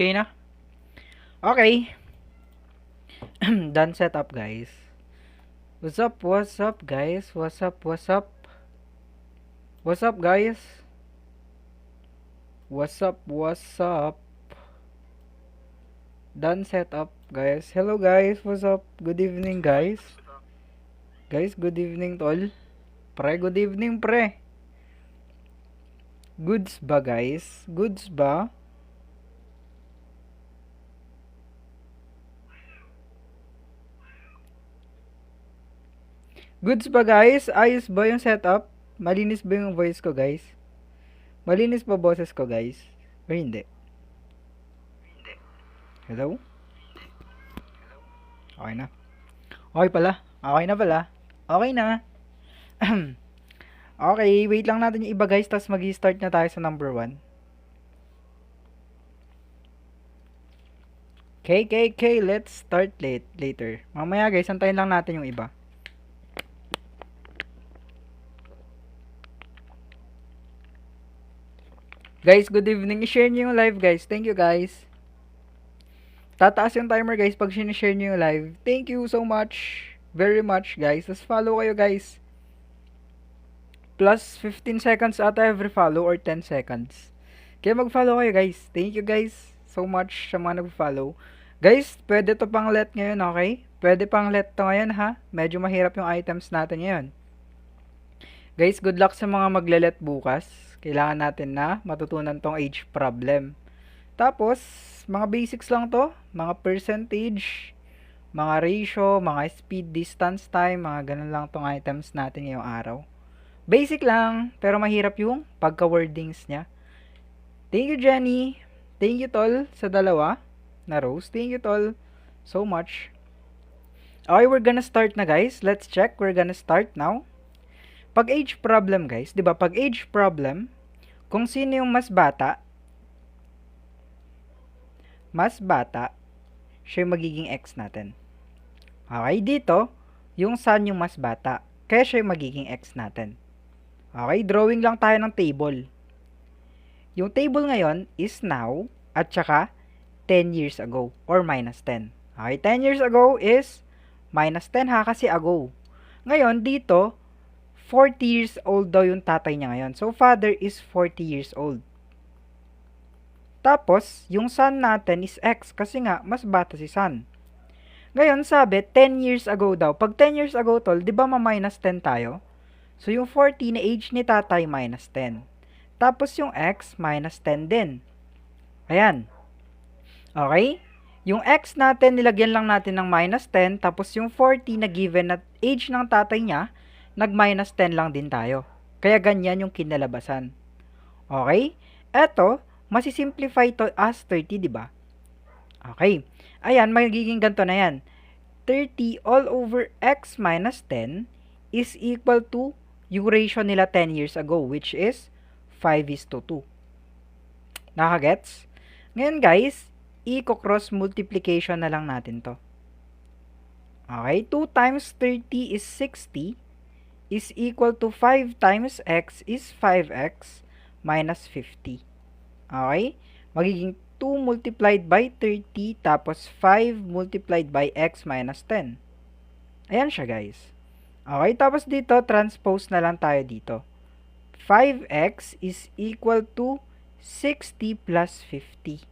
Okay na? Okay. Done setup, guys. What's up, guys? What's up? What's up, guys? What's up? Done setup, guys. Hello, guys. What's up? Good evening, guys. Guys, good evening, tol. Pre, good evening, pre. Goods ba, guys? Goods ba? Goods ba, guys? Ayos ba yung setup? Malinis ba yung voice ko, guys? Malinis ba boses ko, guys? O hindi? Hello? Okay na. Okay pala. Okay na pala. Okay na. Okay, wait lang natin yung iba, guys, tapos mag-start na tayo sa number 1. Okay, let's start later. Mamaya, guys, antayin lang natin yung iba. Guys, good evening. I-share nyo yung live, guys. Thank you, guys. Tataas yung timer, guys, pag sinishare nyo yung live. Thank you so much. Very much, guys. Tapos follow kayo, guys. Plus 15 seconds ata every follow or 10 seconds. Kaya mag-follow kayo, guys. Thank you, guys, so much sa mga nag-follow. Guys, pwede to pang let ngayon, okay? Pwede pang let to ngayon, ha? Medyo mahirap yung items natin ngayon. Guys, good luck sa mga magle-let bukas. Kailangan natin na matutunan tong age problem. Tapos, mga basics lang to. Mga percentage, mga ratio, mga speed, distance, time, mga ganun lang tong items natin ngayong araw. Basic lang, pero mahirap yung pagka-wordings niya. Thank you, Jenny. Thank you, tol, sa dalawa na rows. Thank you, tol, so much. Okay, we're gonna start na, guys. Let's check. We're gonna start now. Pag age problem, guys, 'di ba? Pag age problem, kung sino yung mas bata, siya yung magiging x natin. Okay, dito, yung son yung mas bata, kaya siya yung magiging x natin. Okay, drawing lang tayo ng table. Yung table ngayon is now at saka 10 years ago or minus 10. Okay, 10 years ago is minus 10 ha, kasi ago. Ngayon, dito, 40 years old daw yung tatay niya ngayon. So, father is 40 years old. Tapos, yung son natin is x kasi nga, mas bata si son. Ngayon, sabi, 10 years ago daw. Pag 10 years ago, tol, di ba ma-minus 10 tayo? So, yung 40 na age ni tatay, minus 10. Tapos, yung x, minus 10 din. Ayan. Okay? Yung x natin, nilagyan lang natin ng minus 10. Tapos, yung 40 na given na age ng tatay niya, nag-minus 10 lang din tayo. Kaya ganyan yung kinalabasan. Okay? Eto, masisimplify to as 30, di ba? Okay. Ayan, magiging ganito na yan. 30 all over x minus 10 is equal to yung ratio nila 10 years ago, which is 5:2. Nakagets? Ngayon, guys, i-cross multiplication na lang natin to. Okay, 2 times 30 is 60 is equal to 5 times x is 5x minus 50. Okay? Magiging 2 multiplied by 30 tapos 5 multiplied by x minus 10. Ayan siya, guys. Okay, tapos dito, transpose na lang tayo dito. 5x is equal to 60 plus 50.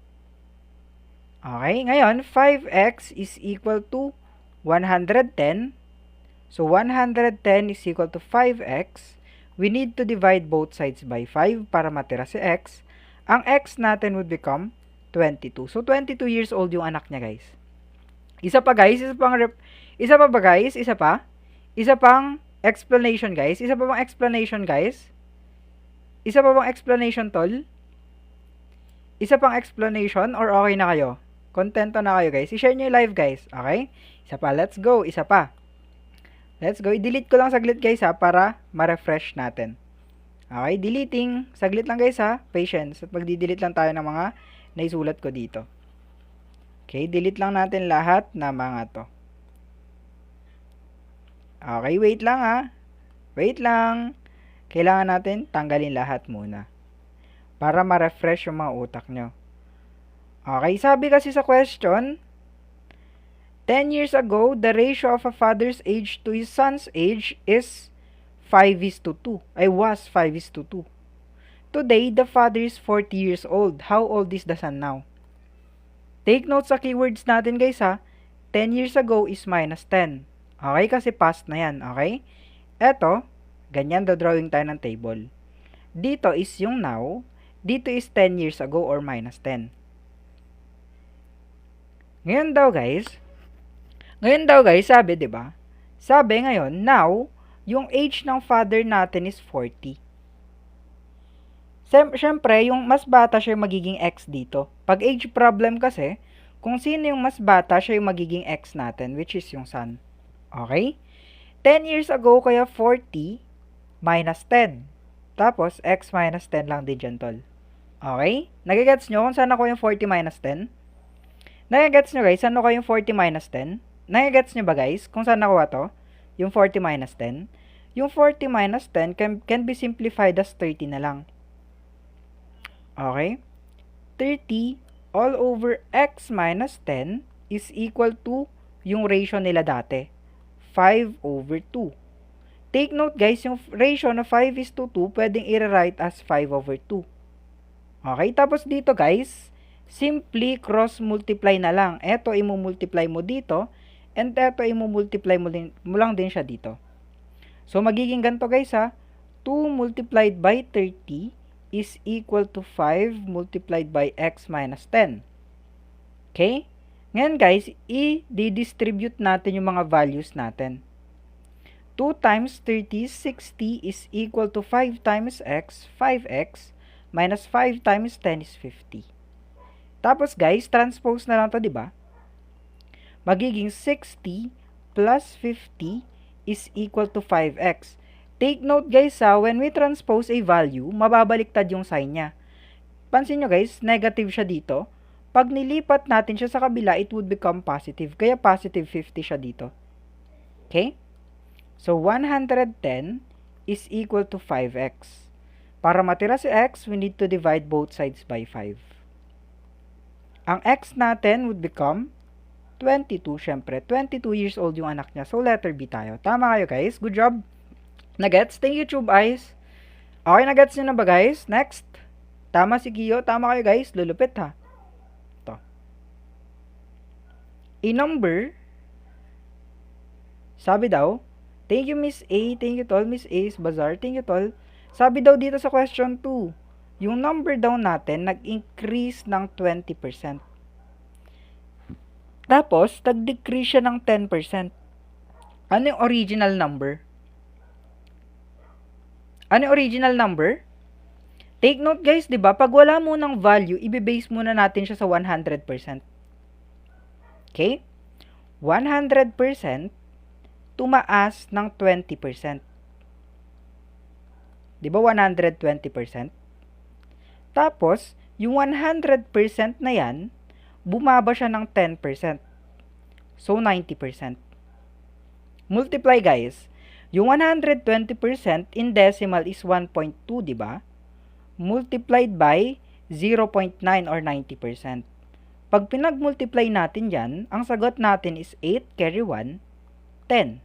Okay, ngayon, 5x is equal to 110. So, 110 is equal to 5x. We need to divide both sides by 5 para matira si x. Ang x natin would become 22. So, 22 years old yung anak niya, guys. Isa pa, guys. Isa pang explanation, guys. Isa pa bang explanation, guys? Isa pa bang explanation, tol? Isa pang explanation or okay na kayo? Kontento na kayo, guys. I-share nyo yung live, guys. Okay? Isa pa. Let's go. Isa pa. Let's go. I-delete ko lang saglit, guys, ha, para ma-refresh natin. Okay, deleting. Saglit lang, guys, ha. Patience. At magdi-delete lang tayo ng mga naisulat ko dito. Okay, delete lang natin lahat na mga to. Okay, wait lang, ha. Wait lang. Kailangan natin tanggalin lahat muna. Para ma-refresh yung mga utak nyo. Okay, sabi kasi sa question, 10 years ago, the ratio of a father's age to his son's age is 5:2. Was 5:2. Today, the father is 40 years old. How old is the son now? Take note sa keywords natin guys ha. 10 years ago is minus 10. Okay, kasi past na yan. Okay? Eto, ganyan drawing tayo ng table. Dito is yung now. Dito is 10 years ago or minus 10. Ngayon daw guys, sabi 'di ba? Sabi ngayon, now, yung age ng father natin is 40. Siyempre, yung mas bata siya yung magiging X dito. Pag age problem kasi, kung sino yung mas bata siya yung magiging X natin, which is yung son. Okay? 10 years ago, kaya 40 minus 10. Tapos, X minus 10 lang din dyan, tol. Okay? Nagigets nyo kung saan ako yung 40 minus 10? Nagigets nyo guys, saan ako yung 40 minus 10? Nagigets nyo ba guys, kung saan nakuha to? Yung 40 minus 10? Yung 40 minus 10 can be simplified as 30 na lang. Okay? 30 all over x minus 10 is equal to yung ratio nila dati. 5/2. Take note guys, yung ratio na 5:2, pwedeng i-write as 5/2. Okay? Tapos dito guys, simply cross-multiply na lang. Ito, i-multiply mo dito, and ito, i-multiply mo lang din siya dito. So, magiging ganito guys ha, 2 multiplied by 30 is equal to 5 multiplied by x minus 10. Okay? Ngayon guys, i-distribute natin yung mga values natin. 2 times 30 is 60 is equal to 5 times x, 5x, minus 5 times 10 is 50. Tapos guys, transpose na lang to, di ba? Magiging 60 plus 50 is equal to 5x. Take note guys ha, when we transpose a value, mababaliktad yung sign niya. Pansin nyo guys, negative siya dito. Pag nilipat natin siya sa kabila, it would become positive. Kaya positive 50 siya dito. Okay? So, 110 is equal to 5x. Para matira si x, we need to divide both sides by 5. Ang x natin would become 22, syempre. 22 years old yung anak niya. So, letter B tayo. Tama kayo guys. Good job. Nagets? Thank you, Tube Eyes. Okay, nagets nyo na ba guys? Next. Tama si Gio. Tama kayo guys. Lulupit ha. Ito. A number. Sabi daw. Thank you, Miss A. Thank you, tol. Miss A's Bazaar. Thank you, tol. Sabi daw dito sa question 2. Yung number daw natin, nag-increase ng 20%. Tapos, nag-decrease siya ng 10%. Ano yung original number? Ano yung original number? Take note guys, 'di ba? Pag wala mo ng value, i-base muna natin siya sa 100%. Okay? 100% tumaas ng 20%. 'Di ba 120%? Tapos, yung 100% na 'yan, bumaba siya ng 10%. So 90%. Multiply guys. Yung 120% in decimal is 1.2, di ba? Multiplied by 0.9 or 90%. Pag pinag-multiply natin yan, ang sagot natin is 8 carry 1, 10.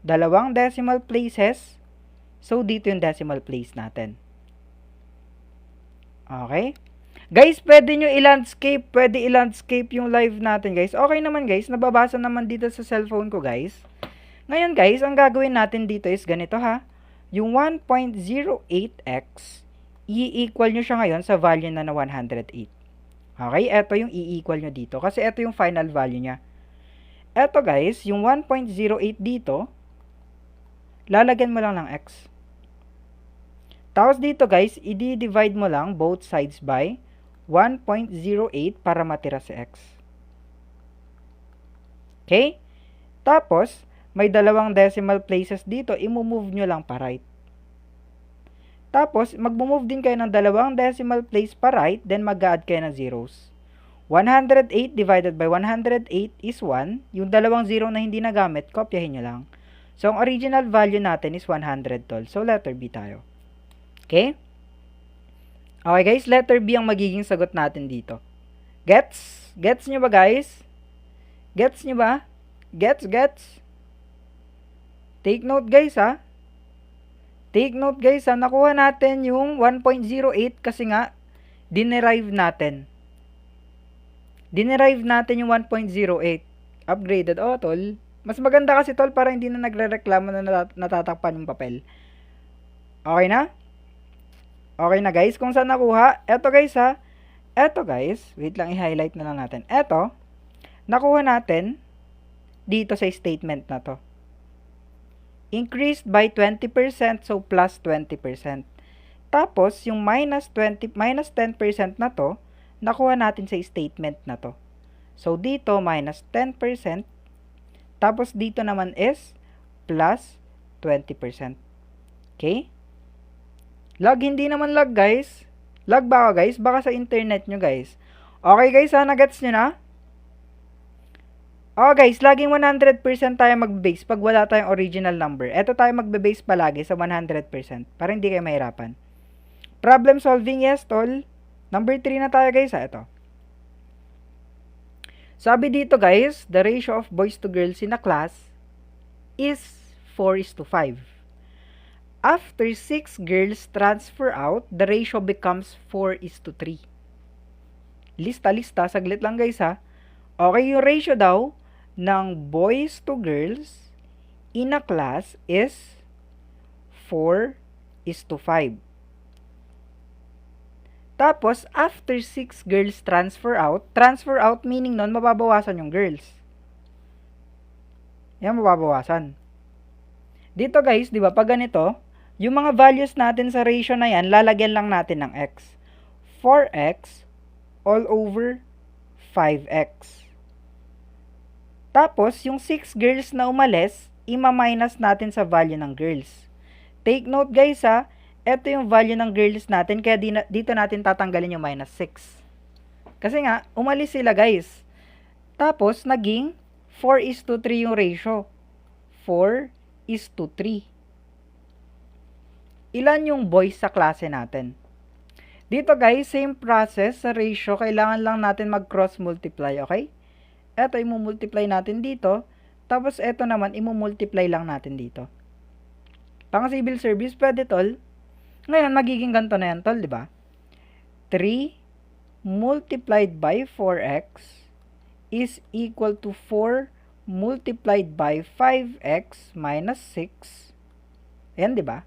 Dalawang decimal places, so dito yung decimal place natin. Okay? Guys, pwede nyo i-landscape yung live natin guys. Okay naman guys, nababasa naman dito sa cellphone ko guys. Ngayon guys, ang gagawin natin dito is ganito ha. Yung 1.08x, i-equal nyo siya ngayon sa value na 108. Okay, eto yung i-equal nyo dito. Kasi eto yung final value niya. Eto guys, yung 1.08 dito, lalagyan mo lang ng x. Tapos dito guys, i-divide mo lang both sides by 1.08 para matira si x. Okay? Tapos, may dalawang decimal places dito, i-move nyo lang pa right. Tapos, mag-move din kayo ng dalawang decimal place pa right, then mag-add kayo ng zeros. 108 divided by 108 is 1. Yung dalawang zero na hindi nagamit, kopyahin nyo lang. So, ang original value natin is 100 tol. So, letter B tayo. Okay? Okay guys, letter B ang magiging sagot natin dito. Gets? Gets nyo ba, guys? Gets nyo ba? Gets? Take note, guys, ha? Take note, guys, ha? Nakuha natin yung 1.08 kasi nga, dinerive natin. Dinerive natin yung 1.08. Upgraded. Oh, tol. Mas maganda kasi, tol, para hindi na nagre-reklamo na natatakpan yung papel. Okay na? Okay na, guys. Kung saan nakuha, eto, guys, ha? Eto, guys. Wait lang, i-highlight na lang natin. Eto, nakuha natin dito sa statement na to. Increased by 20%, so plus 20%. Tapos, yung minus 10% na to, nakuha natin sa statement na to. So, dito, minus 10%. Tapos, dito naman is plus 20%. Okay? Lag, hindi naman lag, guys. Lag ba, guys? Baka sa internet nyo, guys. Okay, guys, ha? Nagets nyo na? Oh, guys, laging 100% tayo mag-base pag wala tayong original number. Ito tayo magbe-base palagi sa 100% para hindi kayo mahirapan. Problem solving, yes, tol. Number 3 na tayo, guys, ha? Ito. Sabi dito, guys, the ratio of boys to girls in a class is 4:5. After 6 girls transfer out, the ratio becomes 4:3. Lista, saglit lang, guys, ha? Okay, yung ratio daw ng boys to girls in a class is 4:5. Tapos, after 6 girls transfer out meaning nun, mababawasan yung girls. Yan, mababawasan. Dito, guys, di ba, pag ganito, yung mga values natin sa ratio na yan, lalagyan lang natin ng x. 4x all over 5x. Tapos, yung 6 girls na umalis, ima-minus natin sa value ng girls. Take note, guys, ha. Ito yung value ng girls natin, kaya dito natin tatanggalin yung minus 6. Kasi nga, umalis sila, guys. Tapos, naging 4:3 yung ratio. 4:3. Ilan yung boys sa klase natin? Dito, guys, same process sa ratio. Kailangan lang natin mag-cross multiply, okay? Ito, imumultiply natin dito. Tapos, ito naman, imumultiply lang natin dito. Pang civil service, pwede, tol. Ngayon, magiging ganito na yan, tol, di ba? 3 multiplied by 4x is equal to 4 multiplied by 5x minus 6. Ayan, di ba?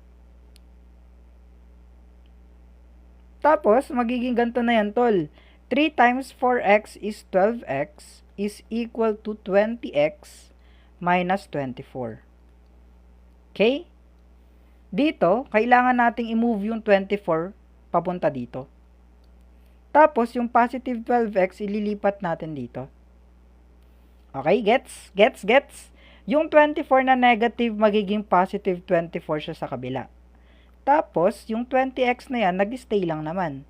Tapos, magiging ganito na yan, tol. 3 times 4x is 12x is equal to 20x minus 24. Okay? Dito, kailangan nating i-move yung 24 papunta dito. Tapos, yung positive 12x, ililipat natin dito. Okay, gets? Yung 24 na negative, magiging positive 24 siya sa kabila. Tapos, yung 20x na yan, nag-stay lang naman.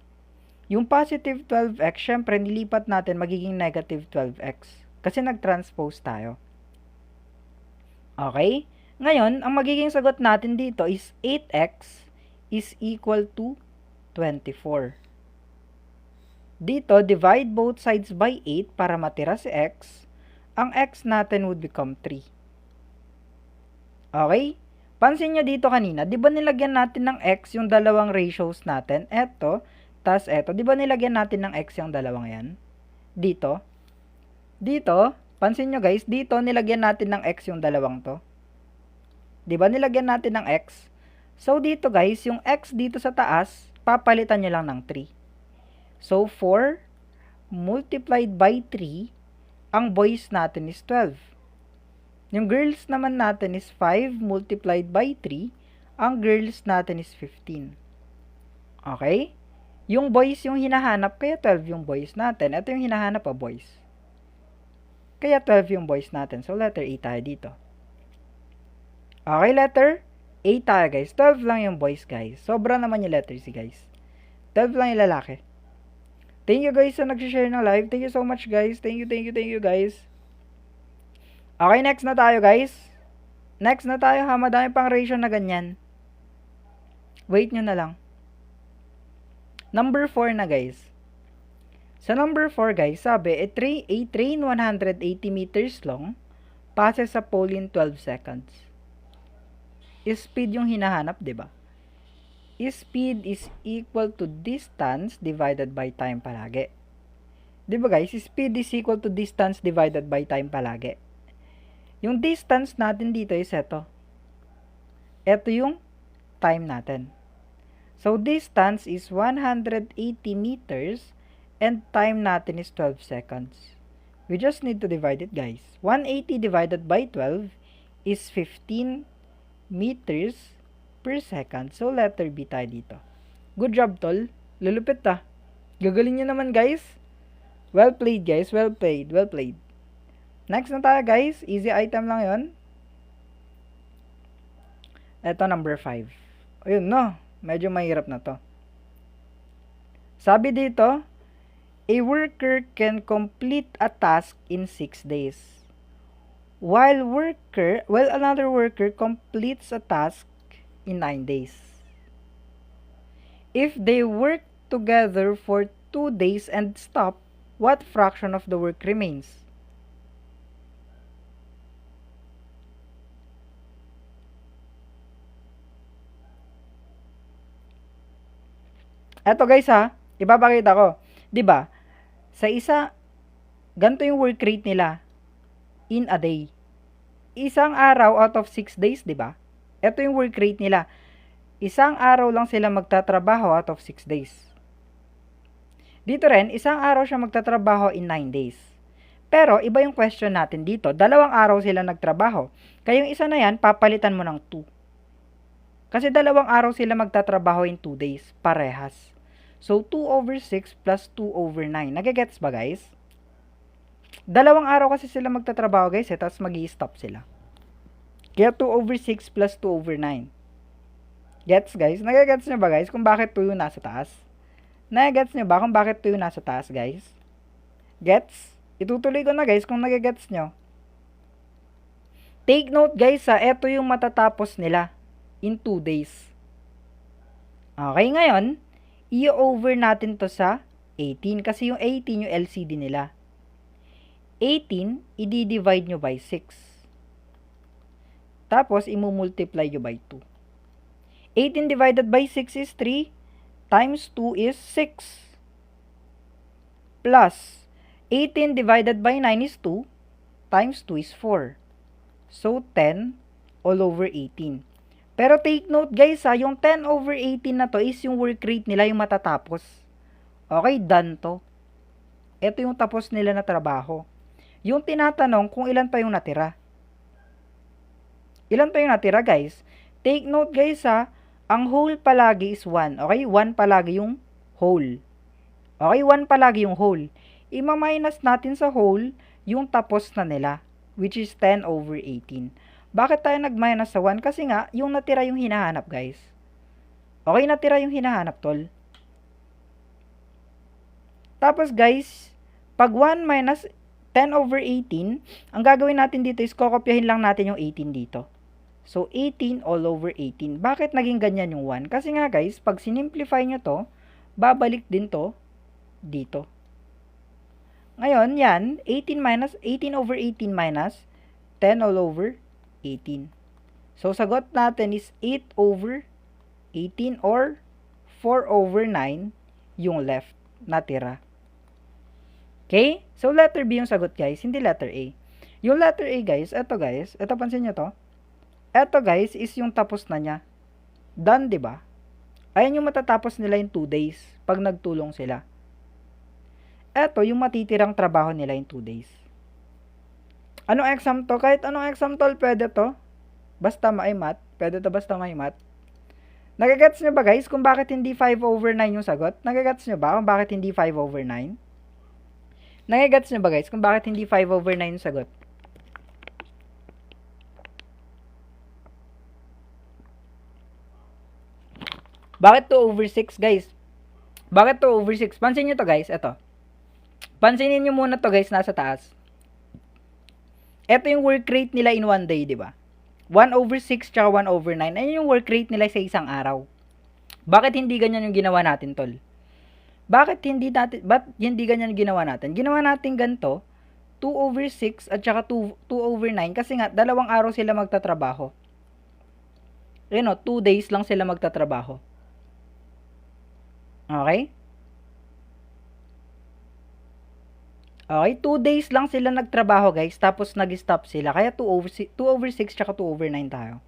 Yung positive 12x, syempre, nilipat natin, magiging negative 12x. Kasi nag-transpose tayo. Okay? Ngayon, ang magiging sagot natin dito is 8x is equal to 24. Dito, divide both sides by 8 para matira si x. Ang x natin would become 3. Okay? Pansin nyo dito kanina, di ba nilagyan natin ng x yung dalawang ratios natin? Eto, tas eto. Di ba nilagyan natin ng x yung dalawang yan? Dito. Dito, pansin nyo guys, dito nilagyan natin ng x yung dalawang to. Di ba nilagyan natin ng x? So, dito guys, yung x dito sa taas, papalitan nyo lang ng 3. So, 4 multiplied by 3, ang boys natin is 12. Yung girls naman natin is 5 multiplied by 3, ang girls natin is 15. Okay? Yung boys yung hinahanap, kaya 12 yung boys natin. Ito yung hinahanap pa, boys. Kaya 12 yung boys natin. So, letter A tayo dito. Okay, letter A tayo, guys. 12 lang yung boys, guys. Sobra naman yung letter C, guys. 12 lang yung lalaki. Thank you, guys, sa nag-share ng live. Thank you so much, guys. Thank you, guys. Okay, next na tayo, guys. Next na tayo, ha. Madami pang ratio na ganyan. Wait nyo na lang. Number 4 na, guys. Sa number 4 guys, sabi, a train 180 meters long passes a pole in 12 seconds. Speed yung hinahanap, di ba? Speed is equal to distance divided by time palagi. Di ba guys? Speed is equal to distance divided by time palagi. Yung distance natin dito is ito. Ito yung time natin. So, distance is 180 meters and time natin is 12 seconds. We just need to divide it, guys. 180 divided by 12 is 15 meters per second. So, letter B tayo dito. Good job, tol. Lulupit ah. Gagaling nyo naman, guys. Well played, guys. Well played. Well played. Next na tayo, guys. Easy item lang yon. Ito, number 5. Ayun, no. Medyo mahirap na to. Sabi dito, a worker can complete a task in 6 days. While another worker completes a task in 9 days. If they work together for 2 days and stop, what fraction of the work remains? Eto guys ha, ipapakita ko. 'Di ba? Sa isa, ganito yung work rate nila in a day. Isang araw out of 6 days, 'di ba? Ito yung work rate nila. Isang araw lang sila magtatrabaho out of 6 days. Dito rin, isang araw siya magtatrabaho in 9 days. Pero, iba yung question natin dito. 2 araw sila nagtrabaho. Kaya yung isa na yan, papalitan mo ng 2. Kasi 2 araw sila magtatrabaho in 2 days. Parehas. So, 2/6 plus 2/9. Nagigets ba, guys? 2 araw kasi sila magtatrabaho, guys. Tapos mag-i-stop sila. Kaya 2/6 plus 2/9. Gets, guys? Nagigets nyo ba, guys? Kung bakit 2 yung nasa taas? Nagigets nyo ba kung bakit 2 yung nasa taas, guys? Gets? Itutuloy ko na, guys, kung nagigets nyo. Take note, guys, ha. Ito yung matatapos nila in 2 days. Okay, ngayon, i-over natin to sa 18 kasi yung 18 yung LCD nila. 18, i-divide nyo by 6. Tapos, i-multiply nyo by 2. 18 divided by 6 is 3, times 2 is 6. Plus, 18 divided by 9 is 2, times 2 is 4. So, 10 all over 18. Pero take note guys ha, yung 10 over 18 na to is yung work rate nila yung matatapos. Okay, done to. Ito yung tapos nila na trabaho. Yung tinatanong kung ilan pa yung natira. Ilan pa yung natira guys? Take note guys ha, ang whole palagi is 1. Okay, 1 palagi yung whole. Okay, 1 palagi yung whole. Ima-minus natin sa whole yung tapos na nila, which is 10 over 18. Bakit tayo nag-minus sa 1? Kasi nga, yung natira yung hinahanap, guys. Okay, natira yung hinahanap, tol. Tapos, guys, pag 1 minus 10 over 18, ang gagawin natin dito is kokopyahin lang natin yung 18 dito. So, 18 all over 18. Bakit naging ganyan yung 1? Kasi nga, guys, pag sinimplify nyo to, babalik din to dito. Ngayon, yan, 18 over 18 minus 10 all over 18. So, sagot natin is 8 over 18 or 4 over 9 yung left na tira. Okay? So, letter B yung sagot, guys, hindi letter A. Yung letter A, guys, ito pansin nyo to. Ito, guys, is yung tapos na niya. Done, diba? Ayan yung matatapos nila in 2 days pag nagtulong sila. Ito, yung matitirang trabaho nila in 2 days. Anong exam to? Kahit anong exam tol, pwede to. Basta may math. Pwede to basta may math. Nagagets nyo ba guys kung bakit hindi 5 over 9 yung sagot? Nagagets nyo ba kung bakit hindi 5 over 9? Nagagets nyo ba guys kung bakit hindi 5 over 9 yung sagot? Bakit 2 over 6 guys? Bakit 2 over 6? Pansin nyo to guys, eto. Pansinin nyo muna to guys, nasa taas. Ito yung work rate nila in 1 day, di ba? 1 over 6 tsaka 1 over 9. Ayun yung work rate nila sa isang araw. Bakit hindi ganyan yung ginawa natin, tol? Ba't hindi ganyan ginawa natin? Ginawa natin ganito, 2/6 at saka 2/9 kasi nga, 2 araw sila magtatrabaho. Yun o, 2 days lang sila magtatrabaho. Okay? Okay, 2 days lang sila nagtrabaho guys, tapos nag-stop sila. Kaya 2/6 tsaka 2/9 tayo.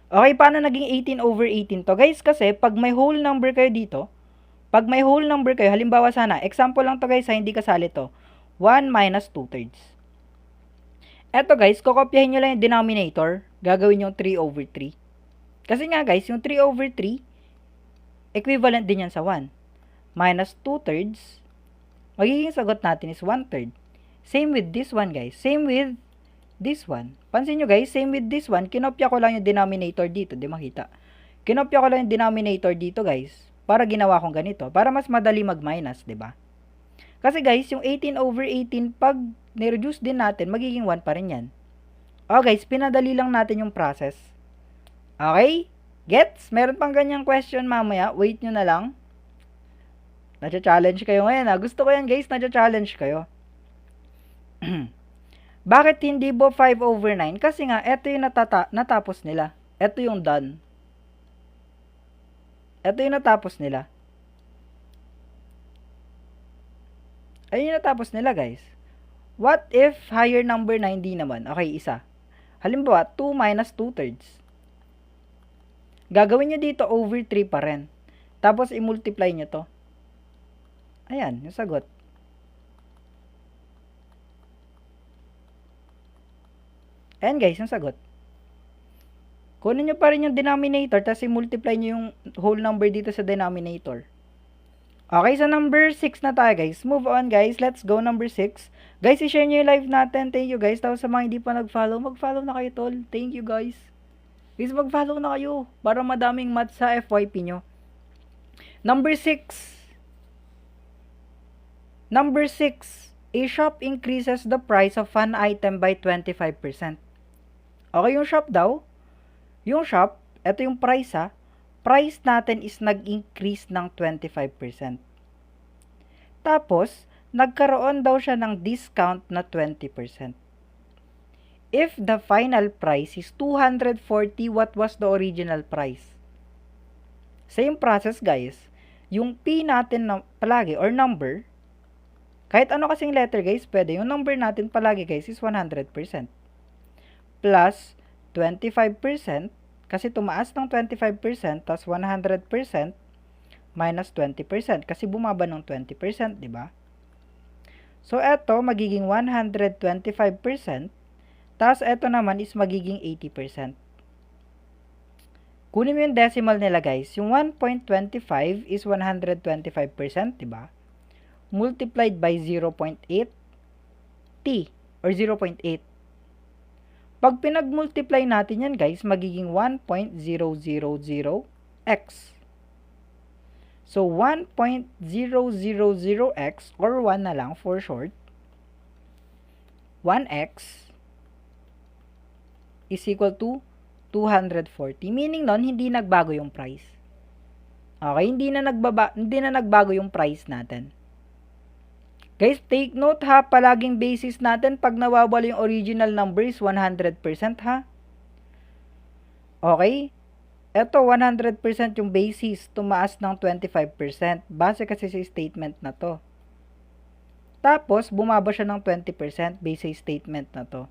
Okay, paano naging 18/18 to? Guys, kasi pag may whole number kayo dito, halimbawa sana, example lang to guys, hindi kasali to. 1 minus 2/3. Eto guys, kokopyahin nyo lang yung denominator. Gagawin yung 3/3. Kasi nga guys, yung 3/3, equivalent din yan sa 1. Minus 2/3, magiging sagot natin is 1/3. Same with this one guys. Same with this one. Pansin nyo guys, same with this one. Kinopya ko lang yung denominator dito. Di makita. Kinopya ko lang yung denominator dito guys. Para ginawa kong ganito. Para mas madali mag-minus. Diba? Kasi guys, yung 18/18, pag ni-reduce din natin, magiging 1 pa rin yan. O guys, pinadali lang natin yung process. Okay? Gets? Meron pang ganyang question mamaya. Wait nyo na lang. Nadya-challenge kayo ngayon ha. Gusto ko yan guys, nadya-challenge kayo. Bakit hindi po 5/9? Kasi nga, eto yung natapos nila. Eto yung done. Eto yung natapos nila. Ayun yung natapos nila guys. What if higher number na hindi naman? Okay, isa. Halimbawa, 2 minus 2/3. Gagawin nyo dito over 3 pa rin. Tapos i-multiply nyo to. Ayan, yung sagot. Ayan guys, yung sagot. Kunin nyo pa rin yung denominator, tapos i-multiply nyo yung whole number dito sa denominator. Okay, so number 6 na tayo guys. Move on guys, let's go number 6. Guys, i-share nyo yung live natin. Thank you guys. Tapos sa mga hindi pa nag-follow, mag-follow na kayo tol. Thank you guys. Guys, mag-follow na kayo para madaming math sa FYP nyo. Number 6. Number 6, a shop increases the price of an item by 25%. Okay, yung shop daw, ito yung price ha, price natin is nag-increase ng 25%. Tapos, nagkaroon daw siya ng discount na 20%. If the final price is 240, what was the original price? Same process guys, yung P natin na palagi or number, kahit ano kasing letter guys, pwede. Yung number natin palagi guys is 100%. Plus 25%, kasi tumaas ng 25%, tas 100%, minus 20%, kasi bumaba ng 20%, di ba? So, eto, magiging 125%, tas eto naman is magiging 80%. Kunin mo yung decimal nila guys. Yung 1.25 is 125%, di ba? Multiplied by 0.8 t or 0.8. Pag pinag-multiply natin yan guys, magiging 1.000x. So 1.000x or 1 na lang for short, 1x is equal to 240. Meaning nun, hindi nagbago yung price. Okay, hindi na nagbago yung price natin. Guys, take note ha, palaging basis natin pag nawawala yung original number is 100% ha. Okay? Ito, 100% yung basis, tumaas ng 25%. Base kasi sa statement na to. Tapos, bumaba siya ng 20% base sa statement na to.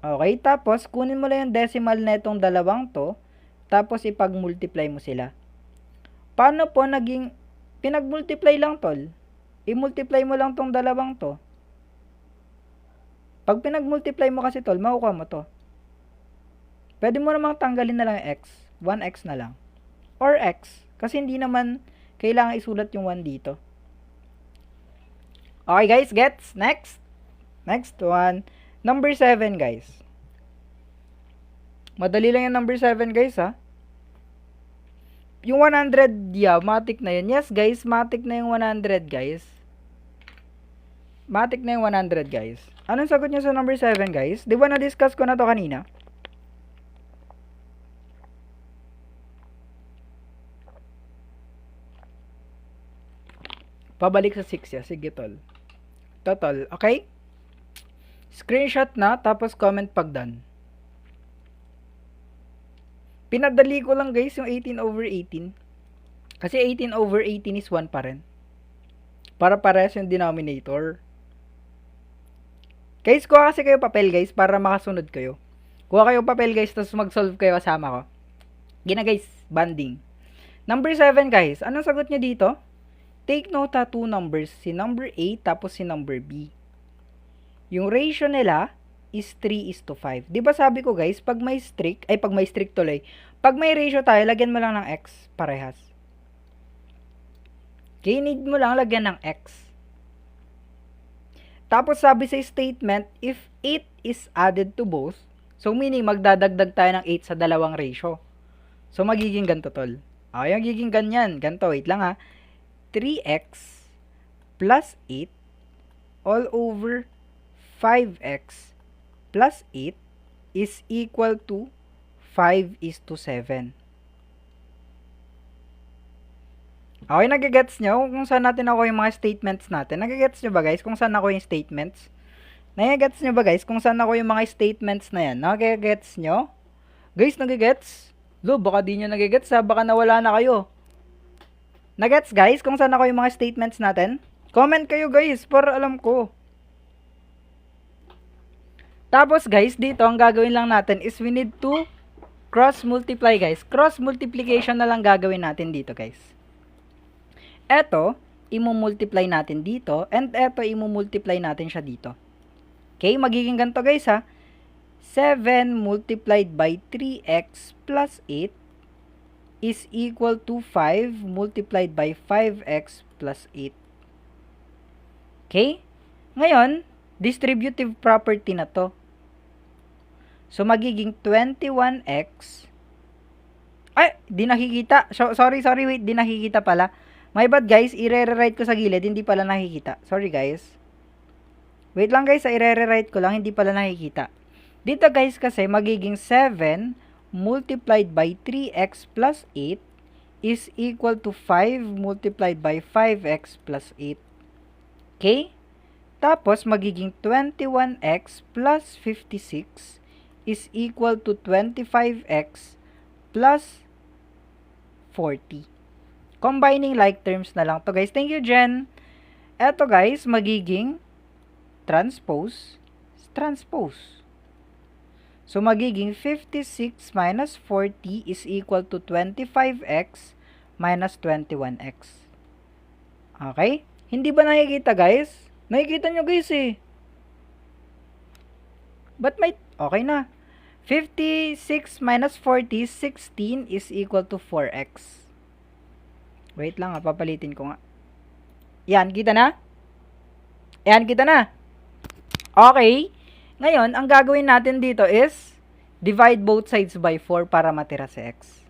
Okay? Tapos, kunin mo lang yung decimal na itong dalawang to. Tapos, ipag-multiply mo sila. Paano po naging, pinag-multiply lang tol? I-multiply mo lang tong dalawang to. Pag pinag-multiply mo kasi tol, makukuha mo to. Pwede mo namang tanggalin na lang yung x. 1x na lang. Or x. Kasi hindi naman kailangan isulat yung 1 dito. Okay guys, gets? Next. Next one. Number 7 guys. Madali lang yung number 7 guys ha. Yung 100, yeah, matik na yun. Yes, guys, matik na yung 100, guys. Matik na yung 100, guys. Anong sagot nyo sa number 7, guys? Di ba na-discuss ko na to kanina? Pabalik sa 6 ya. Sige, tol. Total, okay? Screenshot na, tapos comment pag done. Pinadali ko lang guys yung 18/18. Kasi 18/18 is 1 pa rin. Para parehas yung denominator. Guys, kuha kasi kayo papel guys para makasunod kayo. Kuha kayo papel guys, tapos mag-solve kayo kasama ko. Gina guys, banding. Number 7 guys, anong sagot nyo dito? Take note ha, 2 numbers. Si number A tapos si number B. Yung ratio nila is 3:5. Di ba sabi ko guys, pag may streak tuloy, pag may ratio tayo, lagyan mo lang ng x, parehas. Okay, need mo lang lagyan ng x. Tapos sabi sa statement, if 8 is added to both, so meaning magdadagdag tayo ng 8 sa dalawang ratio. So magiging ganito tol. Okay, magiging ganyan. Ganito, wait lang ha. 3x plus 8 all over 5x plus 8 is equal to 5:7. Okay, nagigets nyo kung saan natin ako yung mga statements natin? Nagigets nyo ba guys kung saan ako yung statements? Nagigets nyo ba guys kung saan ako yung mga statements na yan? Nagigets nyo? Guys, nagigets? Lo, baka di nyo nagigets ha, baka nawala na kayo. Nagets guys kung saan ako yung mga statements natin? Comment kayo guys para alam ko. Tapos guys, dito ang gagawin lang natin is we need to cross multiply guys. Cross multiplication na lang gagawin natin dito guys. Eto, imu-multiply natin dito and eto imu-multiply natin siya dito. Okay, magiging ganito guys ha. 7 multiplied by 3x plus 8 is equal to 5 multiplied by 5x plus 8. Okay? Ngayon, distributive property na to. So, magiging 21x. Ay, di nakikita. Sorry, wait, di nakikita pala. My bad guys, i-rewrite ko sa gilid, hindi pala nakikita. Sorry guys. Wait lang guys, i-rewrite ko lang, hindi pala nakikita. Dito guys kasi, magiging 7 multiplied by 3x plus 8 is equal to 5 multiplied by 5x plus 8. Okay? Tapos, magiging 21x plus 56 is equal to 25x plus 40. Combining like terms na lang to guys. Thank you, Jen. Eto guys, magiging transpose. So, magiging 56 minus 40 is equal to 25x minus 21x. Okay? Hindi ba nakikita guys? Nakikita nyo guys eh. But may, okay na. 56 minus 40, 16 is equal to 4x. Wait lang, papalitin ko nga. Yan, kita na? Yan, kita na. Okay. Ngayon, ang gagawin natin dito is divide both sides by 4 para matira si x.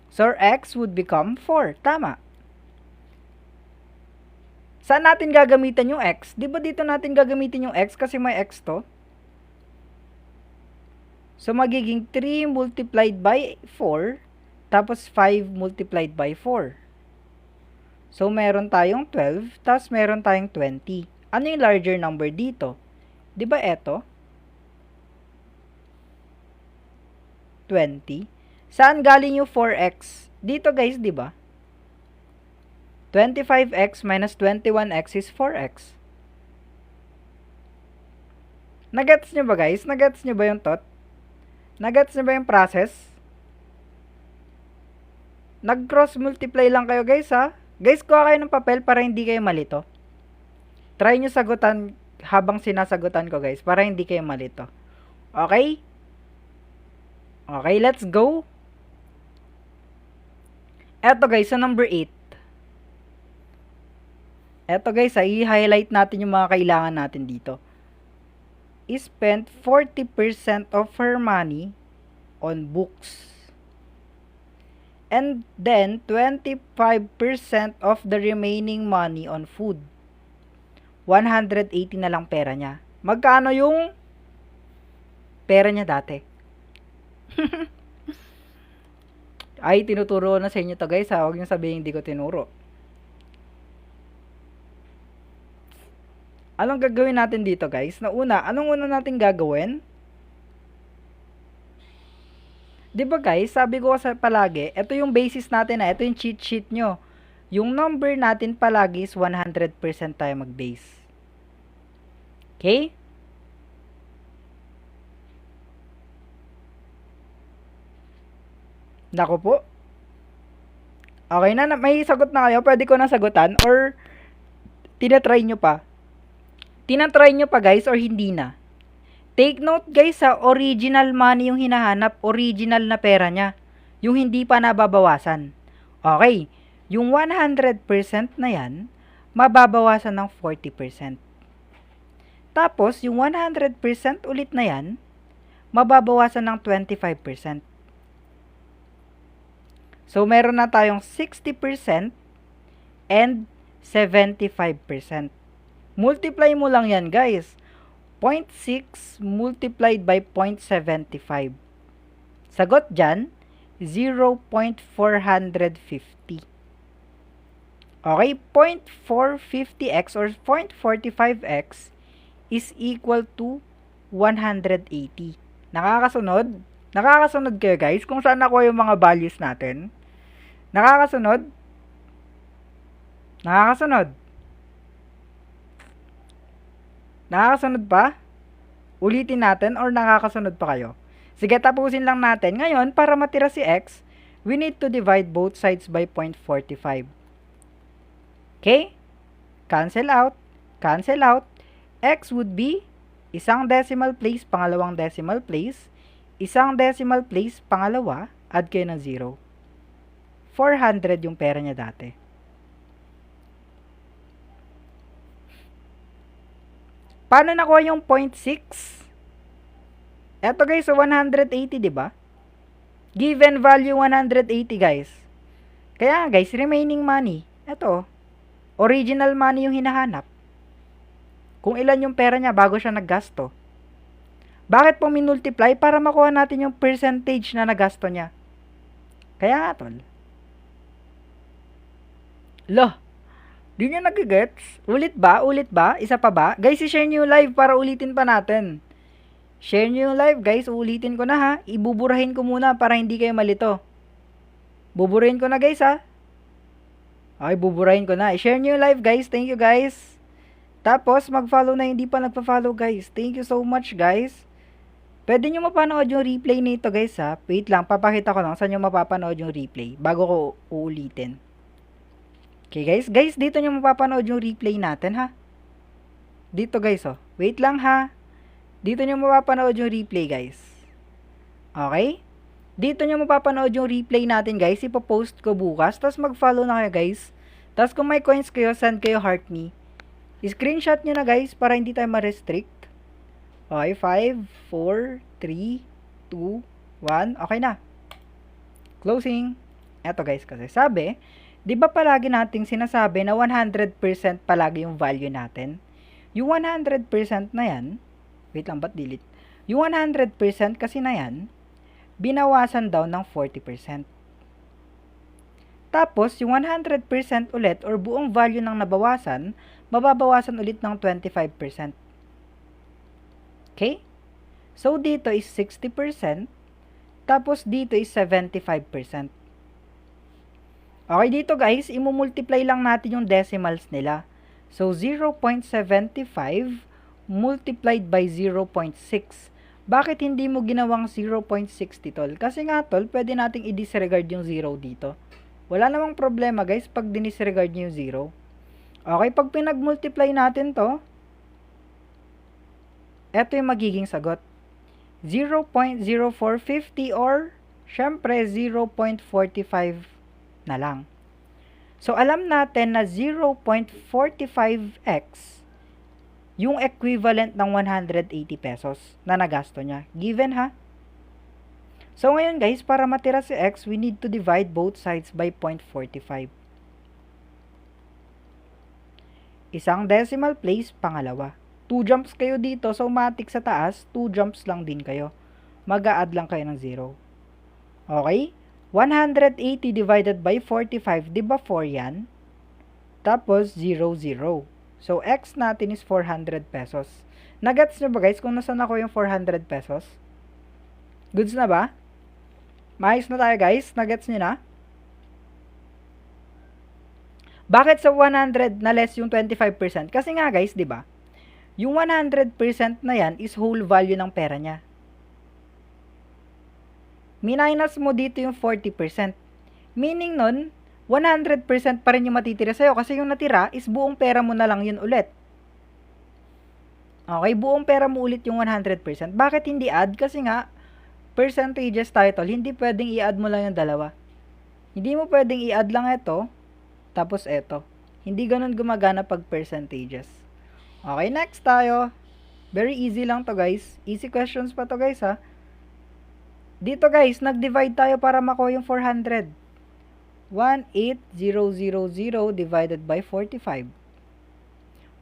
So, x would become 4. Tama. Saan natin gagamitin yung x? Di ba dito natin gagamitin yung x kasi may x to? So, magiging 3 multiplied by 4, tapos 5 multiplied by 4. So, meron tayong 12, tapos meron tayong 20. Ano yung larger number dito? Di ba eto? 20. Saan galing yung 4x? Dito guys, di ba? 25x minus 21x is 4x. Nagets nyo ba guys? Nagets nyo ba yung thought? Nagets nyo ba yung process? Nag-cross multiply lang kayo guys ha. Guys, kuha kayo ng papel para hindi kayo malito. Try nyo sagutan habang sinasagutan ko guys para hindi kayo malito. Okay? Okay, let's go. Eto guys, sa number 8. Eto guys, i-highlight natin yung mga kailangan natin dito. Spent 40% of her money on books. And then, 25% of the remaining money on food. 180 na lang pera niya. Magkano yung pera niya dati? Ay, tinuturo na sa inyo to guys ha. Huwag niyo sabihin hindi ko tinuro. Anong gagawin natin dito, guys? Anong una natin gagawin? 'Di ba guys, sabi ko sa palagi, ito yung basis natin ito yung cheat sheet nyo. Yung number natin palagi is 100% tayo mag-base. Okay? Nako po. Okay na, may sagot na kayo. Pwede ko na sagutan or tinatry nyo pa. Tinatry nyo pa guys or hindi na. Take note guys sa original money yung hinahanap, original na pera niya. Yung hindi pa nababawasan. Okay, yung 100% na yan, mababawasan ng 40%. Tapos, yung 100% ulit na yan, mababawasan ng 25%. So, meron na tayong 60% and 75%. Multiply mo lang yan guys. 0.6 multiplied by 0.75. Sagot dyan, 0.450. Okay, 0.450x or 0.45x is equal to 180. Nakakasunod? Nakakasunod kayo guys kung saan nakuha yung mga values natin? Nakakasunod? Nakakasunod? Nakakasunod pa? Ulitin natin or nakakasunod pa kayo? Sige, tapusin lang natin. Ngayon, para matira si x, we need to divide both sides by 0.45. Okay? Cancel out. Cancel out. X would be isang decimal place, pangalawang decimal place. Isang decimal place, pangalawa, add kayo ng 0. 400 yung pera niya dati. Paano nakuha yung 0.6? Eto guys, so 180, di ba? Given value 180 guys. Kaya guys, remaining money, eto, original money yung hinahanap. Kung ilan yung pera niya bago siya naggasto. Bakit po minultiply? Para makuha natin yung percentage na nagasto niya. Kaya nga tol. Loh, di nyo nagigets? Ulit ba? Ulit ba? Isa pa ba? Guys, i-share nyo yung live para ulitin pa natin. Share nyo yung live guys, ulitin ko na ha. Ibuburahin ko muna para hindi kayo malito. Buburahin ko na guys ha. Okay, buburahin ko na. I-share nyo yung live guys. Thank you guys. Tapos, mag-follow na hindi pa nagpa-follow guys. Thank you so much guys. Pwede nyo mapanood yung replay nito guys ha. Wait lang, papakita ko lang saan nyo mapapanood yung replay bago ko uulitin. Okay guys, dito nyo mapapanood yung replay natin ha. Dito guys oh. Wait lang ha. Dito nyo mapapanood yung replay guys. Okay? Dito nyo mapapanood yung replay natin guys. Ipopost ko bukas. Tapos mag-follow na kayo guys. Tapos kung may coins kayo, send kayo heart me. Screenshot nyo na guys para hindi tayo ma-restrict. Okay, 5, 4, 3, 2, 1. Okay na. Closing. Eto guys kasi sabi, di ba palagi nating sinasabi na 100% palagi yung value natin? Yung 100% na yan, wait lang, ba't delete? Yung 100% kasi na yan, binawasan daw ng 40%. Tapos, yung 100% ulit or buong value ng nabawasan, mababawasan ulit ng 25%. Okay? So, dito is 60%. Tapos, dito is 75%. Okay, dito guys, imumultiply lang natin yung decimals nila. So, 0.75 multiplied by 0.6. Bakit hindi mo ginawang 0.60 tol? Kasi nga tol, pwede nating i-disregard yung 0 dito. Wala namang problema guys pag dinisregard nyo yung 0. Okay, pag pinag-multiply natin to, eto yung magiging sagot. 0.0450 or, syempre, 0.45 na lang. So, alam natin na 0.45x yung equivalent ng 180 pesos na nagasto niya. Given ha? So, ngayon guys, para matira si x, we need to divide both sides by 0.45. Isang decimal place, pangalawa. 2 jumps kayo dito, so matik sa taas, 2 jumps lang din kayo. Mag-a-add lang kayo ng 0. Okay? 180 divided by 45, di ba 4 yan? Tapos, 0, 0. So, X natin is 400 pesos. Nagets nyo ba guys kung nasan ako yung 400 pesos? Goods na ba? Maayos na tayo guys. Nagets nyo na? Bakit sa 100 na less yung 25%? Kasi nga guys, di ba? Yung 100% na yan is whole value ng pera niya. Minus mo dito yung 40%. Meaning nun, 100% pa rin yung matitira sa'yo kasi yung natira is buong pera mo na lang yun ulit. Okay, buong pera mo ulit yung 100%. Bakit hindi add? Kasi nga, percentages title, hindi pwedeng i-add mo lang yung dalawa. Hindi mo pwedeng i-add lang ito, tapos ito. Hindi ganun gumagana pag percentages. Okay, next tayo. Very easy lang to guys. Easy questions pa to guys ha. Dito guys, nag-divide tayo para makuha yung 400. 18000 divided by 45.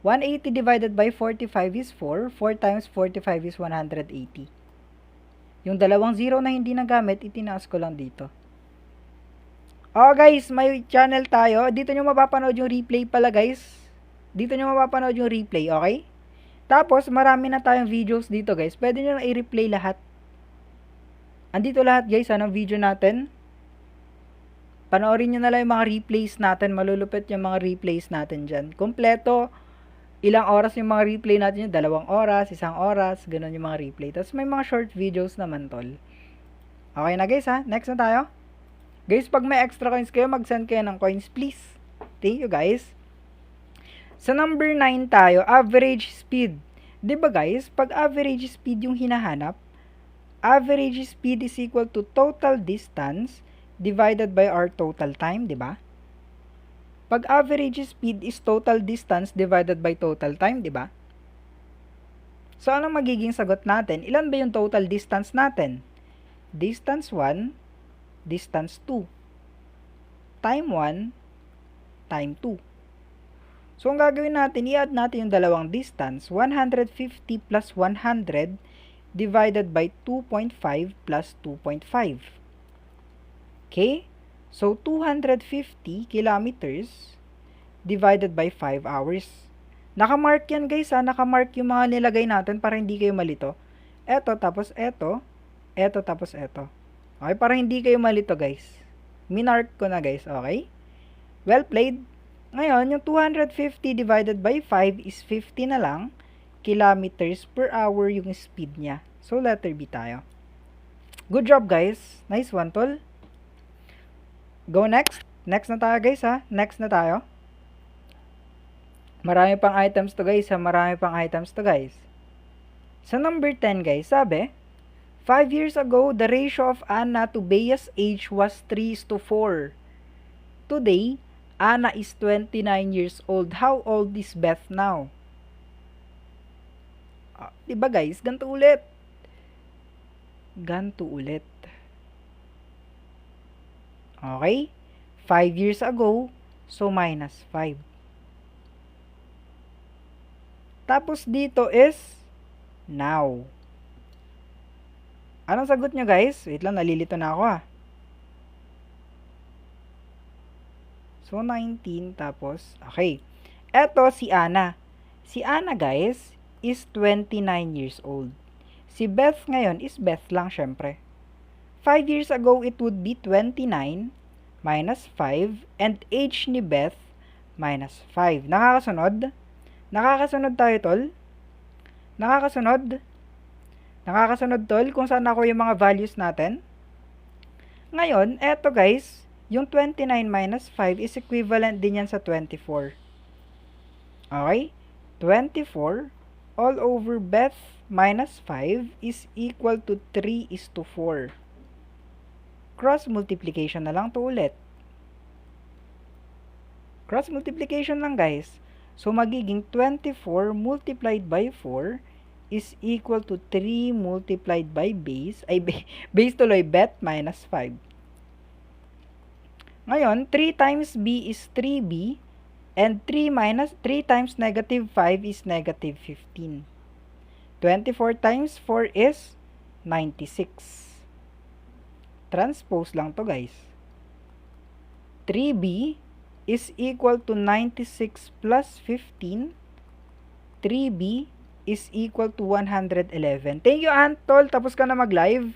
180 divided by 45 is 4. 4 times 45 is 180. Yung dalawang zero na hindi nagamit, itinaas ko lang dito. Oh guys, may channel tayo. Dito nyo mapapanood yung replay pala guys. Dito nyo mapapanood yung replay, okay? Tapos, marami na tayong videos dito guys. Pwede nyo na i-replay lahat. Andito lahat guys, ng video natin. Panoorin nyo na lang yung mga replays natin. Malulupit yung mga replays natin dyan. Kompleto. Ilang oras yung mga replay natin yun? 2 oras, 1 oras. Ganun yung mga replay. Tapos may mga short videos naman tol. Okay na guys ha. Next na tayo. Guys, pag may extra coins kayo, mag-send kayo ng coins please. Thank you guys. Sa number 9 tayo, average speed. Diba guys, pag average speed yung hinahanap, average speed is equal to total distance divided by our total time, diba? Pag average speed is total distance divided by total time, diba? So, anong magiging sagot natin? Ilan ba yung total distance natin? Distance 1, distance 2. Time 1, time 2. So, ang gagawin natin, i-add natin yung dalawang distance. 150 plus 100 divided by 2.5 plus 2.5. Okay? So, 250 kilometers divided by 5 hours. Nakamark yan guys ha. Nakamark yung mga nilagay natin para hindi kayo malito. Eto, tapos eto. Eto, tapos eto. Okay? Para hindi kayo malito guys. Minark ko na guys. Okay? Well played. Ngayon, yung 250 divided by 5 is 50 na lang kilometers per hour yung speed niya. So, letter B tayo. Good job guys. Nice one tol. Go next. Next na tayo guys ha. Next na tayo. Marami pang items to guys ha. Marami pang items to guys. Sa number 10 guys, sabi, 5 years ago, the ratio of Anna to Bea's age was 3:4. Today, Anna is 29 years old. How old is Beth now? Diba guys? Ganito ulit. Ganito ulit. Okay? 5 years ago, so minus 5. Tapos dito is now. Anong sagot nyo guys? Wait lang, nalilito na ako ha. So 19 tapos, okay. Eto si Anna. Si Anna guys is 29 years old. Si Beth ngayon is Beth lang syempre. 5 years ago, it would be 29 minus 5 and age ni Beth minus 5. Nakakasunod? Nakakasunod tayo, tol? Nakakasunod? Nakakasunod, tol, kung saan ako yung mga values natin? Ngayon, eto guys, yung 29 minus 5 is equivalent din yan sa 24. Okay? 24 all over Beth minus 5 is equal to 3:4. Cross multiplication na lang to ulit. Cross multiplication lang guys. So magiging 24 multiplied by 4 is equal to 3 multiplied by base. Ay, base tuloy, Beth minus 5. Ngayon, 3 times b is 3b. And 3 times negative 5 is negative 15. 24 times 4 is 96. Transpose lang to guys. 3b is equal to 96 plus 15 3b is equal to 111. Thank you, Ant, tol. Tapos ka na mag-live.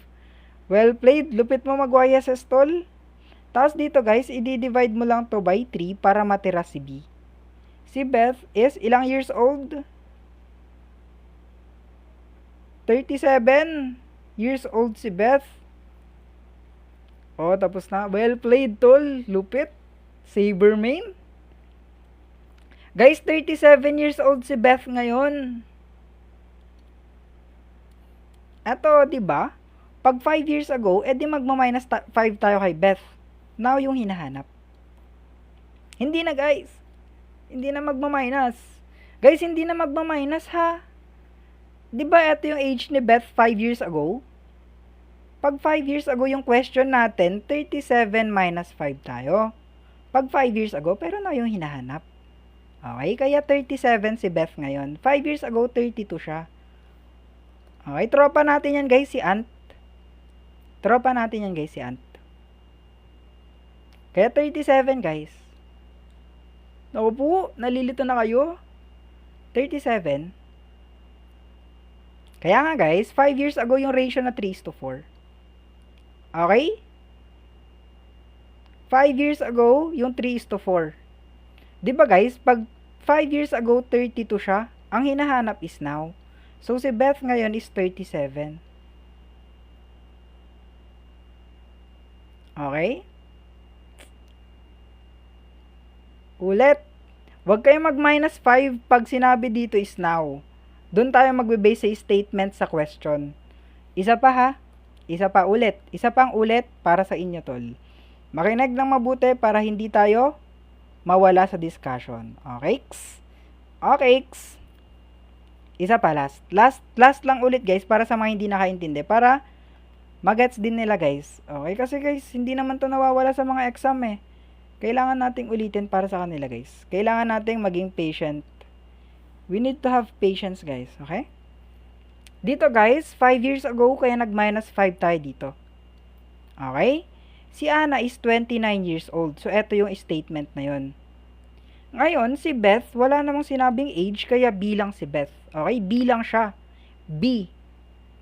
Well played. Lupit mo mag-YSS, tol. Tapos dito, guys, i-divide mo lang to by 3 para matira si B. Si Beth is ilang years old? 37 years old si Beth. Oh, tapos na. Well played, tol. Lupit. Saber main. Guys, 37 years old si Beth ngayon. Eto, 'di ba? Pag 5 years ago, edi magma-minus 5 tayo kay Beth. Now yung hinahanap. Hindi na, guys. Hindi na magma-minus. Guys, hindi na magma-minus, ha? 'Di ba ito yung age ni Beth 5 years ago? Pag 5 years ago yung question natin, 37 minus 5 tayo. Pag 5 years ago, pero na yung hinahanap. Okay, kaya 37 si Beth ngayon. 5 years ago, 32 siya. Okay, tropa natin yan, guys, si Ant. Tropa natin yan, guys, si Ant. Kaya 37, guys. Naku po, nalilito na kayo. 37. Kaya nga, guys, 5 years ago yung ratio na 3:4. Okay? 5 years ago, yung 3:4. Diba, guys, pag 5 years ago, 32 siya, ang hinahanap is now. So, si Beth ngayon is 37. Okay? Ulit. Huwag kayong mag-minus 5 pag sinabi dito is now. Doon tayo magbe-base sa statement sa question. Isa pa, ha? Isa pa ulit. Isa pang ulit para sa inyo, tol. Makinig ng mabuti para hindi tayo mawala sa discussion. Okay? Okay. Isa pa, last lang ulit, guys, para sa mga hindi nakaintindi. Para magets din nila, guys. Okay? Kasi, guys, hindi naman to nawawala sa mga exam, eh. Kailangan nating ulitin para sa kanila, guys. Kailangan nating maging patient. We need to have patience, guys. Okay? Dito, guys, 5 years ago, kaya nag-minus 5 tayo dito. Okay? Si Anna is 29 years old. So, eto yung statement na yun. Ngayon, si Beth, wala namang sinabing age, kaya B lang si Beth. Okay? B lang siya. B.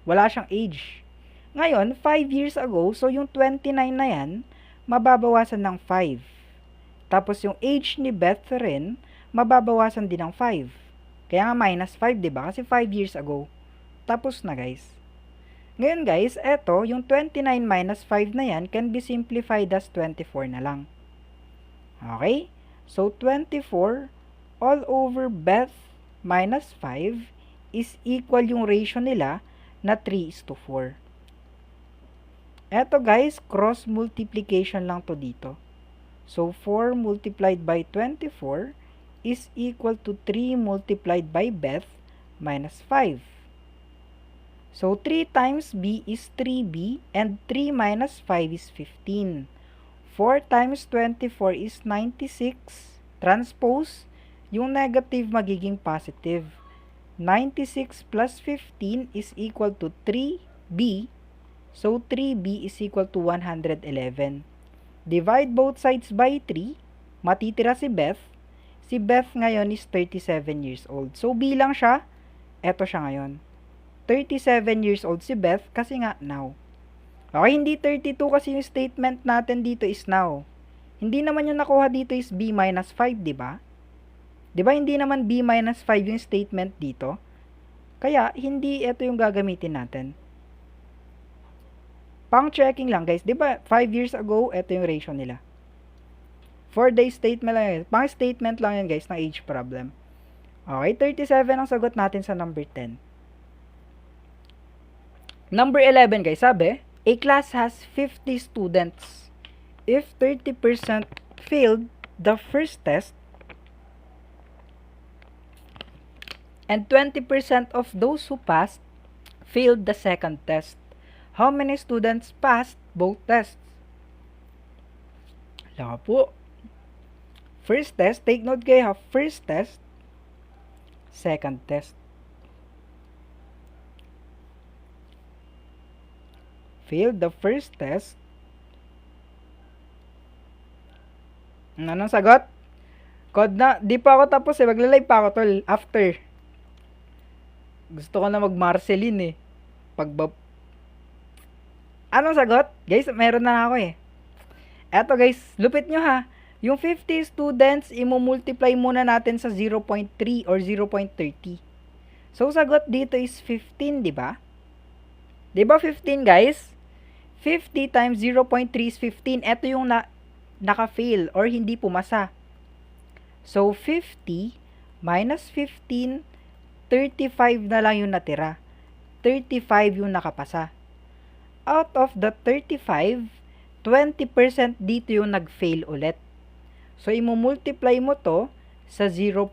Wala siyang age. Ngayon, 5 years ago, so yung 29 na yan, mababawasan ng 5. Tapos yung age ni Beth rin, mababawasan din ng 5. Kaya nga minus 5, diba? Kasi 5 years ago. Tapos na, guys. Ngayon, guys, eto, yung 29 minus 5 na yan can be simplified as 24 na lang. Okay? So, 24 all over Beth minus 5 is equal yung ratio nila na 3:4. Eto, guys, cross multiplication lang to dito. So, 4 multiplied by 24 is equal to 3 multiplied by Beth minus 5. So, 3 times B is 3B and 3 minus 5 is 15. 4 times 24 is 96. Transpose, yung negative magiging positive. 96 plus 15 is equal to 3B. So, 3B is equal to 111. Divide both sides by 3. Matitira si Beth. Si Beth ngayon is 37 years old. So, bilang siya, eto siya ngayon. 37 years old si Beth kasi nga now. Okay, hindi 32 kasi yung statement natin dito is now. Hindi naman yung nakuha dito is B minus 5, di ba? Di ba hindi naman B minus 5 yung statement dito? Kaya, hindi ito yung gagamitin natin. Pang-checking lang, guys. Di ba 5 years ago, ito yung ratio nila. For the statement lang yan. Pang-statement lang yan, guys, ng age problem. Okay, 37 ang sagot natin sa number 10. Number 11, guys, sabi, a class has 50 students. If 30% failed the first test, and 20% of those who passed failed the second test, how many students passed both tests? Alam po. First test, take note kayo ha, first test, second test. Failed the first test. Anong sagot? Code na, di pa ako tapos eh, magla-live pa ako tol, after. Gusto ko na mag-Marceline eh. Anong sagot? Guys, meron na ako eh. Eto guys, lupit nyo ha. Yung 50 students, imumultiply muna natin sa 0.3 or 0.30. So, sagot dito is 15, di ba? Di ba 15 guys? 50 times 0.3 is 15. Ito yung naka-fail or hindi pumasa. So, 50 minus 15, 35 na lang yung natira. 35 yung nakapasa. Out of the 35, 20% dito yung nag-fail ulit. So, imumultiply mo to sa 0.2.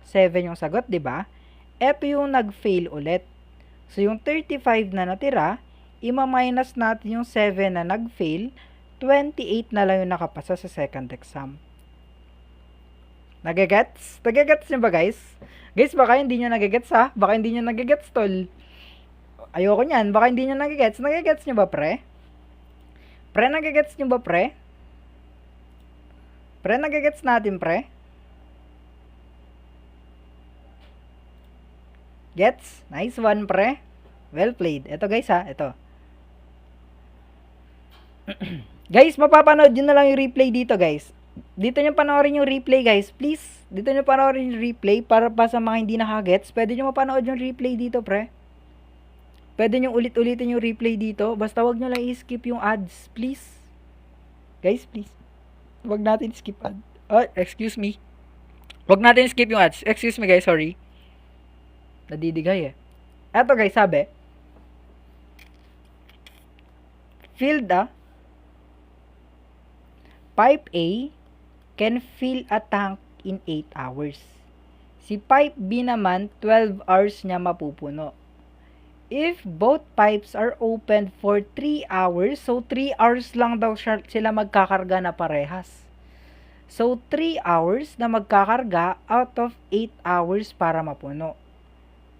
7 yung sagot, di ba? Ito yung nag-fail ulit. So, yung 35 na natira, ima-minus natin yung 7 na nag-fail, 28 na lang yung nakapasa sa second exam. Nagagets? Nagagets nyo ba guys? Guys, baka hindi nyo nagagets ha? Baka hindi nyo nagagets tol. Ayoko nyan, baka hindi nyo nagagets. Nagagets nyo ba pre? Pre, nagagets nyo ba pre? Pre, nagagets natin pre? Gets? Nice one pre. Well played. Ito guys ha, ito. Guys, mapapanood nyo na lang yung replay dito guys. Dito nyo panoorin yung replay guys. Please, dito nyo panoorin yung replay para pa sa mga hindi nakagets. Pwede nyo mapanood yung replay dito pre. Pwede nyo ulit-ulitin yung replay dito. Basta wag nyo lang i-skip yung ads. Please. Guys, please. Wag natin skip ad. Oh, excuse me. Wag natin skip yung ads. Excuse me guys, sorry. Nadidigay eh. Eto guys, sabi. Filled Pipe A can fill a tank in 8 hours. Si Pipe B naman, 12 hours niya mapupuno. If both pipes are opened for 3 hours, so 3 hours lang daw sila magkakarga na parehas. So, 3 hours na magkakarga out of 8 hours para mapuno.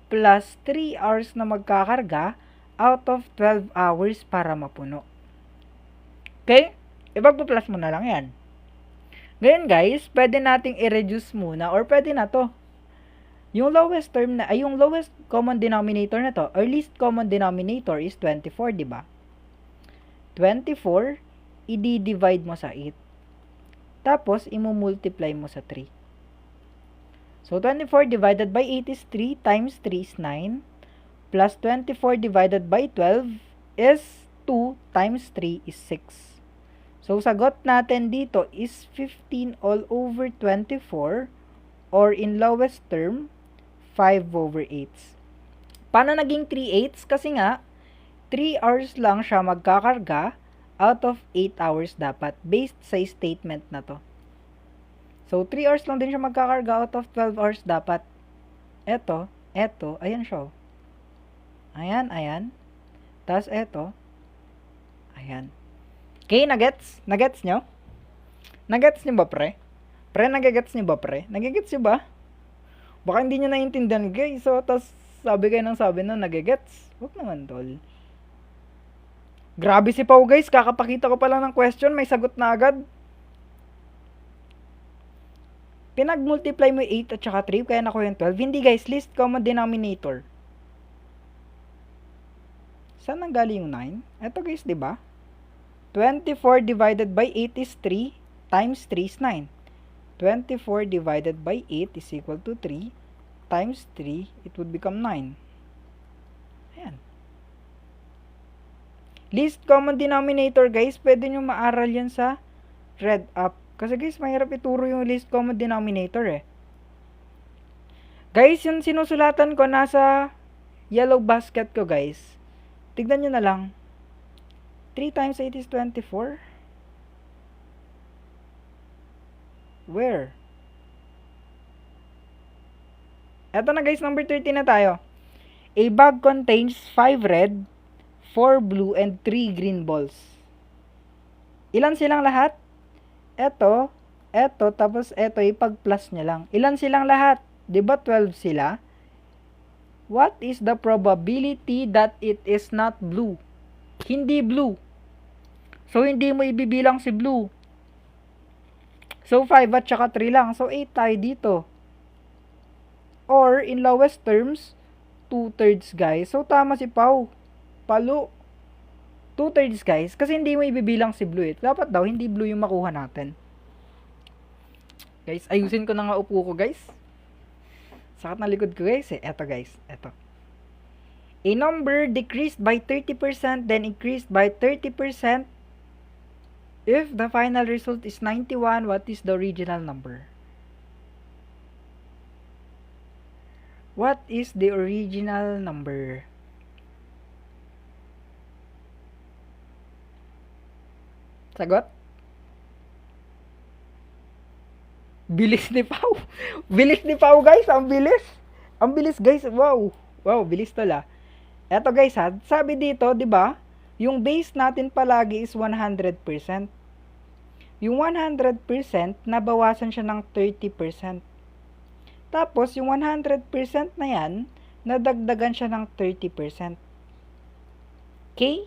Plus 3 hours na magkakarga out of 12 hours para mapuno. Okay? Ipagpa-plus mo na lang yan. Ngayon guys, pwede nating i-reduce muna or pwede na to. Yung lowest term na, ay yung lowest common denominator na to, or least common denominator is 24, di ba? 24, i-divide mo sa 8. Tapos, imumultiply mo sa 3. So, 24 divided by 8 is 3 times 3 is 9. Plus 24 divided by 12 is 2 times 3 is 6. So, sagot natin dito is 15 all over 24 or in lowest term, 5 over 8. Paano naging 3/8? Kasi nga, 3 hours lang siya magkakarga out of 8 hours dapat based sa statement na to. So, 3 hours lang din siya magkakarga out of 12 hours dapat. Eto, ayan siya. Ayan. Tapos eto, ayan. Okay, nagets? Nagets nyo? Nagets nyo ba, pre? Pre, nagagets nyo ba, pre? Nagagets nyo ba? Baka hindi nyo naiintindihan, guys. So, tapos sabi kayo ng sabi na nagagets. Huwag naman, tol. Grabe si Pau, guys. Kakapakita ko pa lang ng question, may sagot na agad. Pinag-multiply mo 8 at saka 3, kaya nakuha yung 12. Hindi, guys. Least common denominator. Saan nanggaling yung 9? Eto, guys, diba? 24 divided by 8 is 3 times 3 is 9. 24 divided by 8 is equal to 3 times 3, it would become 9. Ayan. Least common denominator, guys, pwede nyo maaral yan sa read up. Kasi guys, mahirap ituro yung least common denominator eh. Guys, yung sinusulatan ko nasa yellow basket ko, guys. Tignan nyo na lang. 3 times 8 is 24. Where? Eto na guys, number 13 na tayo. A bag contains 5 red, 4 blue, and 3 green balls. Ilan silang lahat? Eto, tapos eto, ipag-plus nyo lang. Ilan silang lahat? Diba 12 sila? What is the probability that it is not blue? Hindi blue. So, hindi mo ibibilang si blue. So, 5 at saka 3 lang. So, 8 tayo dito. Or, in lowest terms, 2/3 guys. So, tama si Pau. Palo. 2/3 guys. Kasi hindi mo ibibilang si blue eh. Dapat daw, hindi blue yung makuha natin. Guys, ayusin ko na nga upo ko guys. Sakit na likod ko guys eh. Eto guys. Eto. A number decreased by 30% then increased by 30%. If the final result is 91, what is the original number? What is the original number? Sagot? Bilis ni Pau. Bilis ni Pau guys. Ang bilis. Ang bilis guys. Wow. Wow, bilis tala. Eto guys ha. Sabi dito, di ba? Yung base natin palagi is 100%. Yung 100%, nabawasan siya ng 30%. Tapos, yung 100% na yan, nadagdagan siya ng 30%. Okay?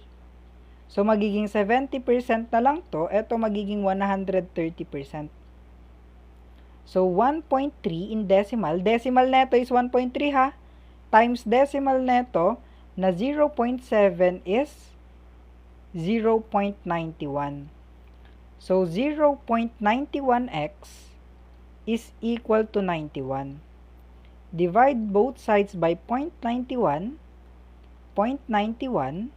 So, magiging 70% na lang to. Ito, magiging 130%. So, 1.3 in decimal. Decimal neto is 1.3 ha. Times decimal neto na 0.7 is 0.91. So, 0.91x is equal to 91. Divide both sides by 0.91. 0.91.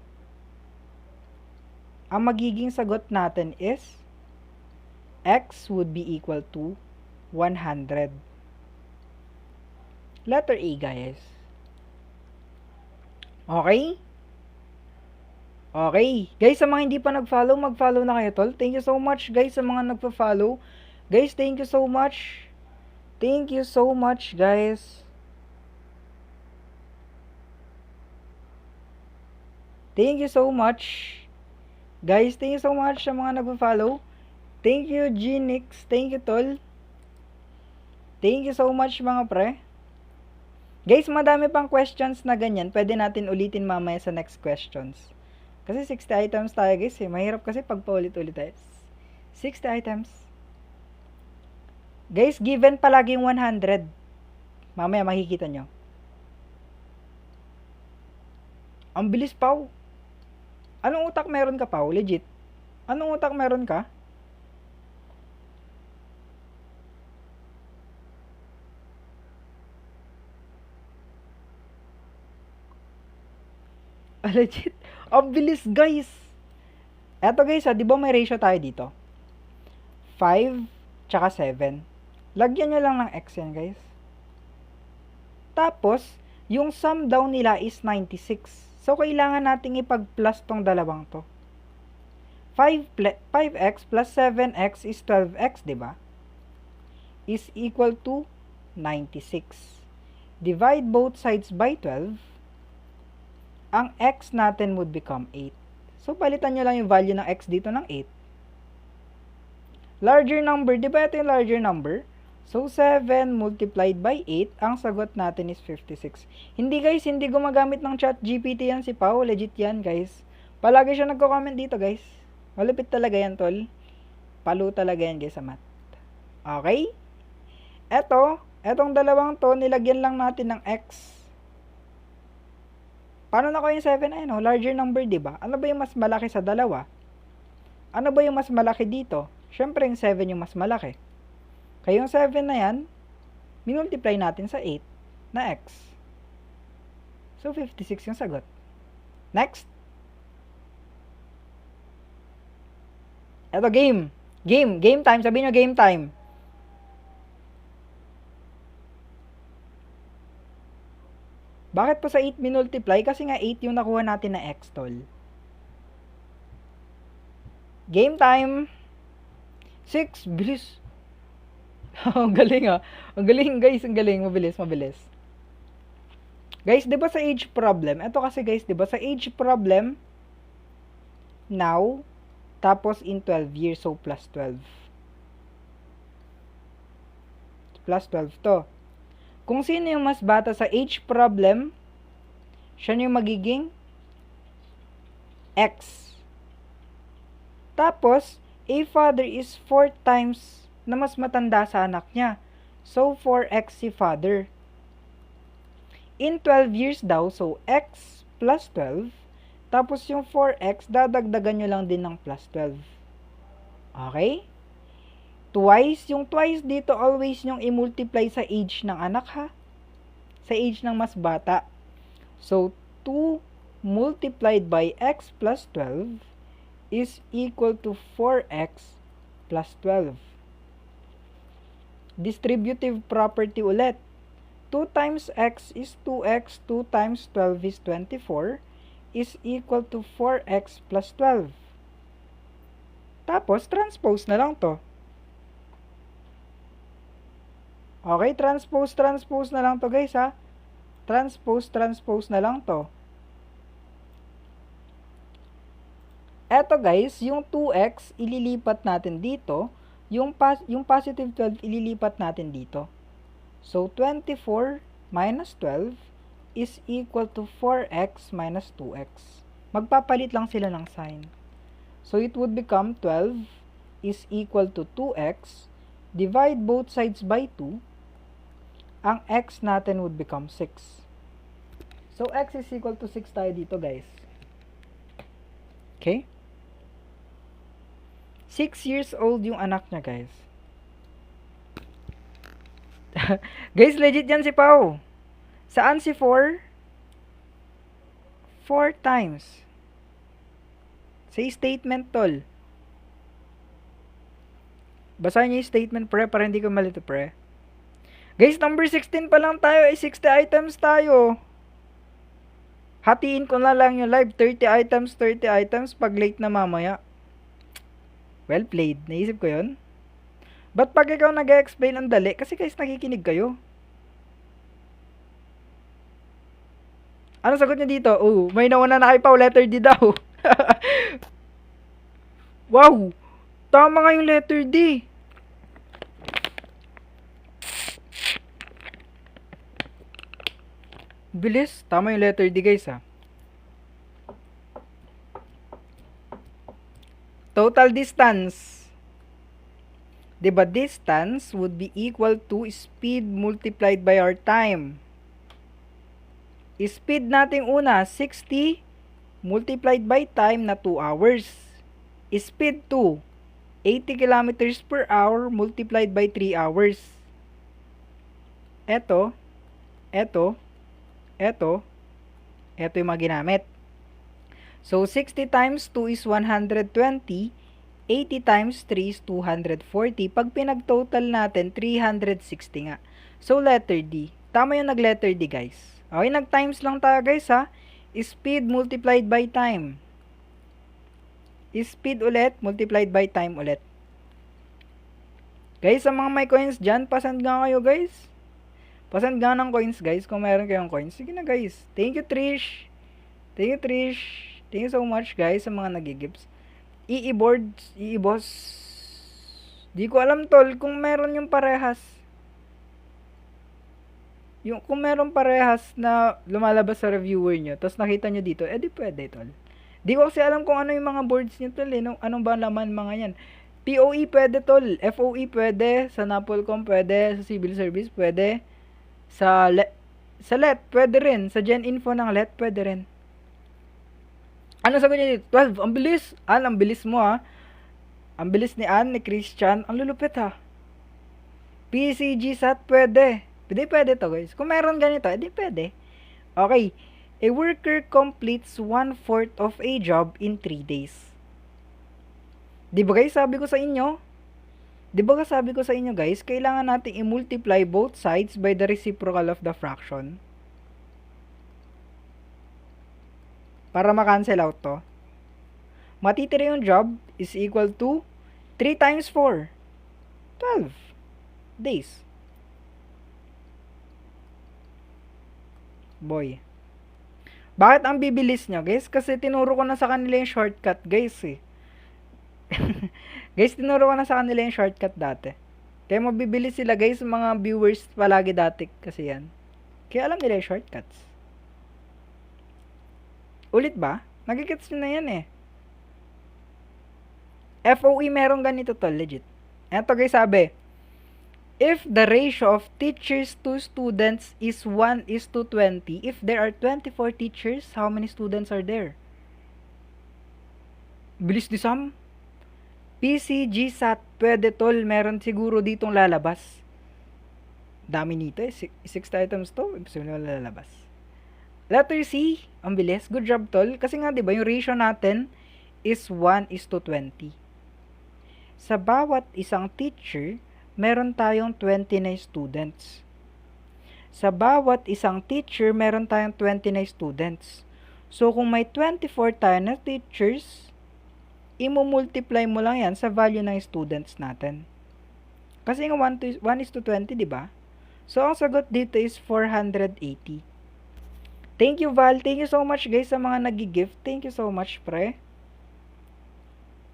Ang magiging sagot natin is x would be equal to 100. Letter A, guys. Okay? Okay. Guys, sa mga hindi pa nag-follow, mag-follow na kayo, tol. Thank you so much, guys, sa mga nagpa-follow. Guys, thank you so much. Thank you so much, guys. Thank you so much. Guys, thank you so much sa mga nagpa-follow. Thank you, Gnix. Thank you, tol. Thank you so much, mga pre. Guys, madami pang questions na ganyan. Pwede natin ulitin mamaya sa next questions. Kasi 60 items tayo guys eh. Mahirap kasi pag paulit-ulit tayo. 60 items. Guys, given palagi yung 100. Mamaya makikita nyo. Ang bilis, Pau. Anong utak meron ka, Pau? Legit. Anong utak meron ka? Legit. Ang bilis, guys. Eto guys, di ba may ratio tayo dito? 5 tsaka 7. Lagyan nyo lang ng x yan, guys. Tapos, yung sum daw nila is 96. So, kailangan nating ipag-plus tong dalawang to. 5x plus 7x is 12x, di ba? Is equal to 96. Divide both sides by 12. Ang x natin would become 8. So, palitan nyo lang yung value ng x dito ng 8. Larger number, di ba ito yung larger number? So, 7 multiplied by 8, ang sagot natin is 56. Hindi guys, hindi gumagamit ng ChatGPT yan si Pau. Legit yan guys. Palagi siya nagko-comment dito guys. Malupit talaga yan tol. Palo talaga yan guys sa math. Okay? Etong dalawang to, nilagyan lang natin ng x. Paano na ko yung 7? Ayun, larger number, di ba? Ano ba yung mas malaki sa dalawa? Ano ba yung mas malaki dito? Syempre, yung 7 yung mas malaki. Kaya yung 7 na yan, minultiply natin sa 8 na x. So, 56 yung sagot. Next. Eto, game. Game time. Sabihin nyo, game time. Bakit po sa 8 minultiply? Kasi nga 8 yung nakuha natin na x, tol. Game time. 6. Bilis. Ang galing ah. Ang galing guys. Ang galing. Mabilis. Guys, di ba sa age problem? Ito kasi guys, di ba sa age problem, now, tapos in 12 years, so plus 12. Plus 12 to. Kung sino yung mas bata sa age problem, siya yung magiging x. Tapos, a father is 4 times na mas matanda sa anak niya. So, 4x si father. In 12 years daw, so x plus 12, tapos yung 4x, dadagdagan nyo lang din ng plus 12. Okay? Yung twice dito, always nyong i-multiply sa age ng anak ha. Sa age ng mas bata. So, 2 multiplied by x plus 12 is equal to 4x plus 12. Distributive property ulit. 2 times x is 2x, 2 times 12 is 24, is equal to 4x plus 12. Tapos, transpose na lang to. Okay, transpose na lang to guys ha. Transpose na lang to. Eto guys, yung 2x, ililipat natin dito. Yung positive 12, ililipat natin dito. So, 24 minus 12 is equal to 4x minus 2x. Magpapalit lang sila ng sign. So, it would become 12 is equal to 2x. Divide both sides by 2. Ang x natin would become 6. So, x is equal to 6 tayo dito, guys. Okay? 6 years old yung anak niya, guys. Guys, legit yan si Pao. Saan si 4? 4 times. Sa statement, tol. Basahin niyo yung statement, pre, para hindi ko malito, pre. Guys, number 16 pa lang tayo. 60 items tayo. Hatiin ko na lang yung live. 30 items. Pag late na mamaya. Well played. Naisip ko yun. Ba't pag ikaw nag-explain ang dali? Kasi guys, nakikinig kayo. Ano sagot niya dito? Oh, may nauna na kay Pao. Letter D daw. Wow! Tama nga yung letter D. Bilis. Tama yung letter D, guys, ha. Total distance. Diba, distance would be equal to speed multiplied by our time. Speed natin una, 60 multiplied by time na 2 hours. Speed 2, 80 kilometers per hour multiplied by 3 hours. Ito yung mga ginamit. So, 60 times 2 is 120. 80 times 3 is 240. Pag pinag-total natin, 360 nga. So, letter D. Tama yung nag-letter D, guys. Okay, nag-times lang tayo, guys, ha. Speed multiplied by time. Speed ulit, multiplied by time ulit. Guys, sa mga may coins dyan, pasend nga kayo, guys. Pasend nga ng coins, guys, kung meron kayong coins. Sige na, guys. Thank you, Trish. Thank you so much, guys, sa mga nag-gives. EE-boards, EE-boss. Di ko alam, tol, kung meron yung parehas. Kung meron parehas na lumalabas sa reviewer nyo, tapos nakita nyo dito, di pwede, tol. Di ko kasi alam kung ano yung mga boards nyo, tol, anong ba laman mga yan. POE pwede, tol. FOE pwede. Sa Napolcom pwede. Sa Civil Service pwede. Sa LET pwede rin. Sa GenInfo ng LET pwede rin. Ano sagot niya dito? 12. Ang bilis. Ang bilis mo, ha. Ang bilis ni Ann, ni Christian. Ang lulupit, ha. PCG SAT pwede. Pwede to, guys. Kung meron ganito, edi pwede. Okay. A worker completes 1/4 of a job in 3 days. Di ba, guys, sabi ko sa inyo, guys, kailangan natin i-multiply both sides by the reciprocal of the fraction. Para ma-cancel out to. Matitira yung job is equal to 3 times 4. 12 days. Boy. Bakit ang bibilis nyo, guys? Kasi tinuro ko na sa kanila yung shortcut, guys, eh. Guys, tinuro ko na sa kanila yung shortcut dati. Kaya mabibilis sila, guys, mga viewers palagi dati kasi yan. Kaya alam nila yung shortcuts. Ulit ba? Nagigets nyo na yan, eh. FOE meron ganito, tol, legit. Eto, guys, sabi, If the ratio of teachers to students is 1:20, if there are 24 teachers, how many students are there? Bilis ni Sam. PCG SAT, pwede tol, meron siguro ditong lalabas. Dami nito eh, 6 items to, ibig sabihin wala lalabas. Letter C, ang bilis, good job tol, kasi nga diba yung ratio natin is 1:20. Sa bawat isang teacher, meron tayong 20 na students. Sa bawat isang teacher, meron tayong 20 na students. So, kung may 24 tayo na teachers, i-multiply mo lang yan sa value ng students natin. Kasi nga 1:20, di ba? So, ang sagot dito is 480. Thank you, Val. Thank you so much, guys, sa mga nag-gift. Thank you so much, pre.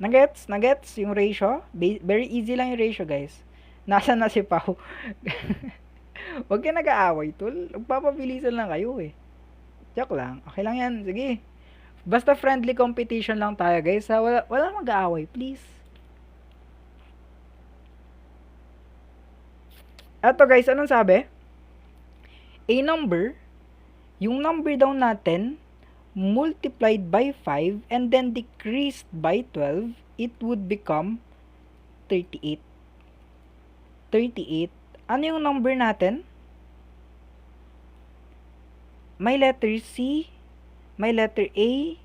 Nagets yung ratio? Very easy lang yung ratio, guys. Nasaan na si Pao? Huwag ka nag-aaway, tol. Magpapabilisan lang kayo, eh. Joke lang. Okay lang yan. Sige. Basta friendly competition lang tayo, guys. Ha? Wala mag-aaway, please. Eto, guys. Anong sabi? A number, yung number daw natin, multiplied by 5 and then decreased by 12, it would become 38. 38. Ano yung number natin? May letter C, may letter A.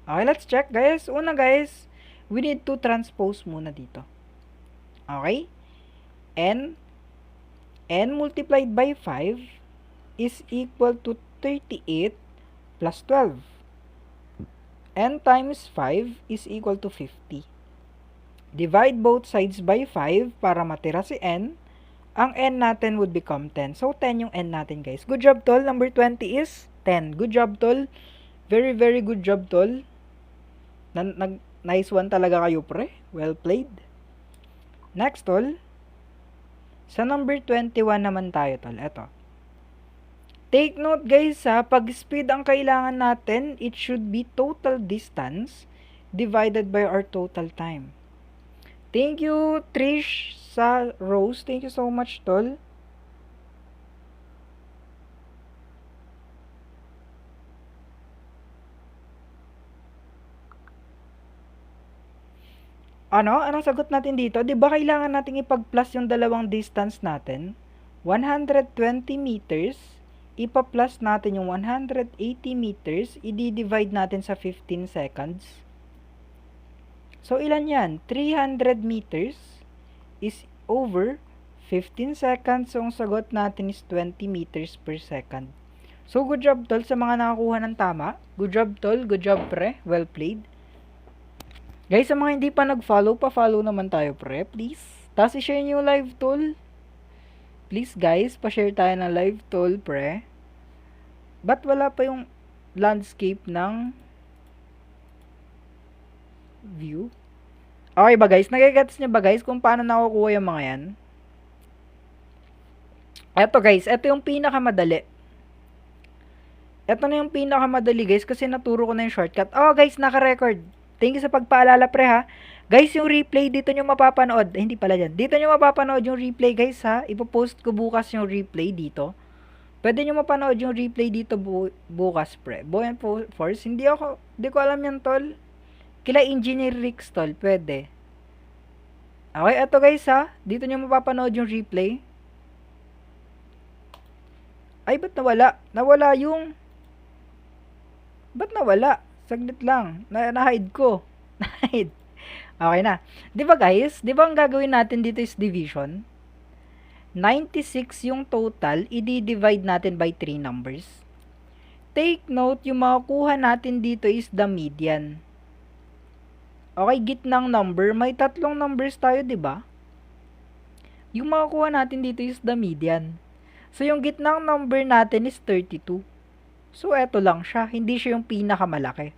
Okay, let's check, guys. Una, guys, we need to transpose muna dito. Okay? N multiplied by 5 is equal to 38 plus 12. N times 5 is equal to 50. Divide both sides by 5 para matira si N. Ang N natin would become 10. So, 10 yung N natin, guys. Good job, tol. Number 20 is 10. Good job, tol. Very, very good job, tol. Nice one talaga kayo, pre. Well played. Next, tol. Sa number 21 naman tayo, tol. Eto. Take note, guys, ha. Pag speed ang kailangan natin, it should be total distance divided by our total time. Thank you, Trish sa Rose. Thank you so much, tol. Anong sagot natin dito? Di ba kailangan nating ipag-plus yung dalawang distance natin? 120 meters, ipa-plus natin yung 180 meters, i-divide natin sa 15 seconds. So, ilan yan? 300 meters is over 15 seconds. So, ang sagot natin is 20 meters per second. So, good job, tol, sa mga nakakuha ng tama. Good job, tol. Good job, pre. Well played. Guys, sa mga hindi pa nag-follow, pa-follow naman tayo, pre. Please. Tapos, i-share nyo yung live, tol. Please, guys, pa-share tayo ng live, tol, pre. Ba't wala pa yung landscape ng view? Okay ba, guys? Nagigets nyo ba, guys, kung paano nakukuha yung mga yan? Eto, guys. Eto yung pinakamadali. Eto na yung pinakamadali, guys, kasi naturo ko na yung shortcut. Oh, guys, naka-record. Thank you sa pagpaalala, pre, ha? Guys, yung replay, dito nyo mapapanood. Hindi pala dyan. Dito nyo mapapanood yung replay, guys, ha? Ipopost ko bukas yung replay dito. Pwede nyo mapanood yung replay dito bukas, pre. Boy and Force. Hindi ko alam yan, tol. Kila Engineer Rix, tol. Pwede. Okay, eto, guys, ha? Dito nyo mapapanood yung replay. Ay, ba't nawala? Nawala yung... Ba't nawala? Saglit lang. Na-hide ko. Na-hide. Okay na. Diba, guys? Diba ang gagawin natin dito is division? 96 yung total. I-divide natin by 3 numbers. Take note, yung makukuha natin dito is the median. Okay, gitnang number. May tatlong numbers tayo, diba? Yung makukuha natin dito is the median. So, yung gitnang number natin is 32. So, eto lang siya. Hindi siya yung pinakamalaki.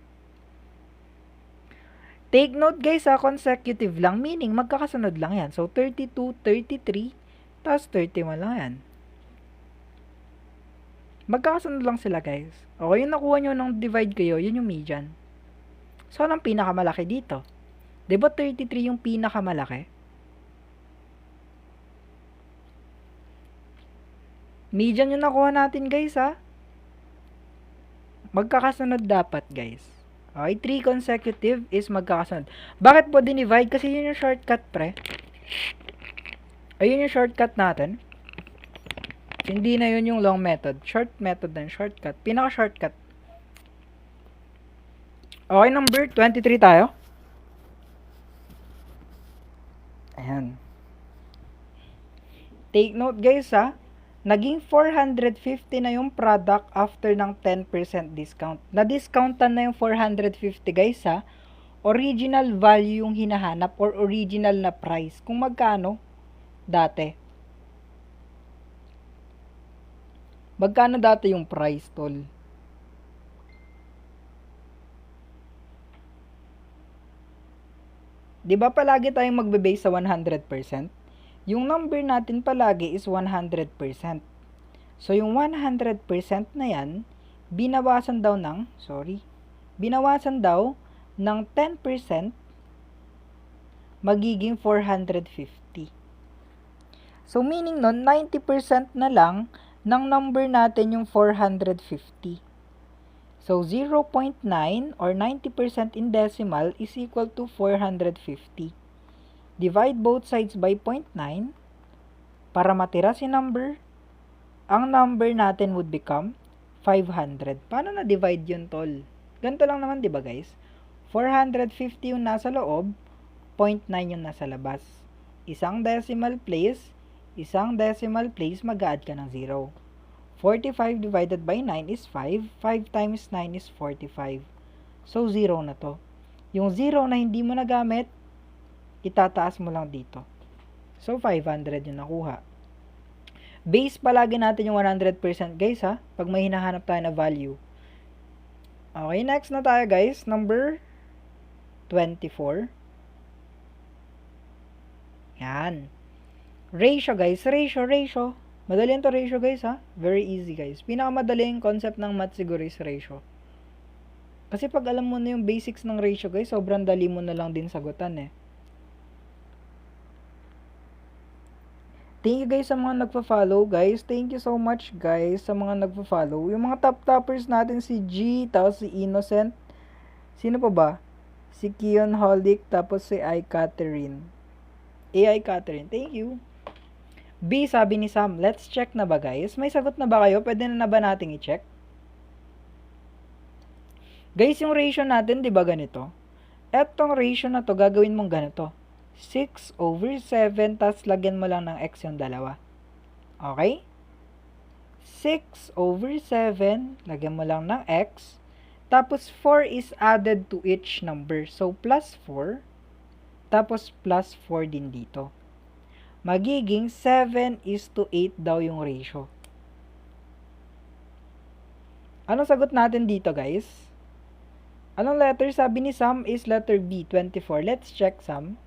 Take note, guys, consecutive lang. Meaning, magkakasunod lang yan. So, 32, 33, tapos 31 lang yan. Magkakasunod lang sila, guys. Okay, yung nakuha nyo ng divide kayo, yun yung median. So, anong pinakamalaki dito? Diba 33 yung pinakamalaki? Median yung nakuha natin, guys, ha? Magkakasunod dapat, guys. Okay, 3 consecutive is magkakasunod. Bakit po dinivide? Kasi yun yung shortcut, pre. Ayun yung shortcut natin. Hindi na yun yung long method. Short method na shortcut. Pinaka-shortcut. Okay, number 23 tayo. Ayan. Take note, guys, ha. Naging 450 na yung product after ng 10% discount. Na-discountan na yung 450, guys, ha. Original value yung hinahanap or original na price. Kung magkano dati. Magkano dati yung price, tol? Di ba palagi tayong magbe-base sa 100%? Yung number natin palagi is 100%. So, yung 100% na yan, binawasan daw ng 10%, magiging 450. So, meaning nun, 90% na lang ng number natin yung 450. So, 0.9 or 90% in decimal is equal to 450. Divide both sides by 0.9 para matira si number. Ang number natin would become 500. Paano na-divide yun, tol? Ganito lang naman, di ba, guys? 450 yung nasa loob, 0.9 yung nasa labas. Isang decimal place, mag-add ka ng 0. 45 divided by 9 is 5. 5 times 9 is 45. So, 0 na to. Yung 0 na hindi mo nagamit, itataas mo lang dito. So, 500 yung nakuha. Base palagi natin yung 100%, guys, ha? Pag may hinahanap tayo na value. Okay, next na tayo, guys. Number 24. Yan. Ratio, guys. Ratio. Madali to ratio, guys, ha? Very easy, guys. Pinakamadaling concept ng math siguro is ratio. Kasi pag alam mo na yung basics ng ratio, guys, sobrang dali mo na lang din sagutan, eh. Thank you, guys, sa mga nagpa-follow, guys. Thank you so much, guys, sa mga nagpa-follow. Yung mga top toppers natin, si G, tapos si Innocent. Sino pa ba? Si Kion Holic, tapos si AI Catherine. Thank you. B, sabi ni Sam, let's check na ba, guys? May sagot na ba kayo? Pwede na ba nating i-check? Guys, yung ratio natin, di ba ganito? Etong ratio na to, gagawin mong ganito. 6/7, tas lagyan mo lang ng x yung dalawa. Okay? 6/7, lagyan mo lang ng x. Tapos, 4 is added to each number. So, plus 4. Tapos, plus 4 din dito. Magiging 7:8 daw yung ratio. Anong sagot natin dito, guys? Anong letter? Sabi ni Sam is letter B, 24. Let's check, Sam.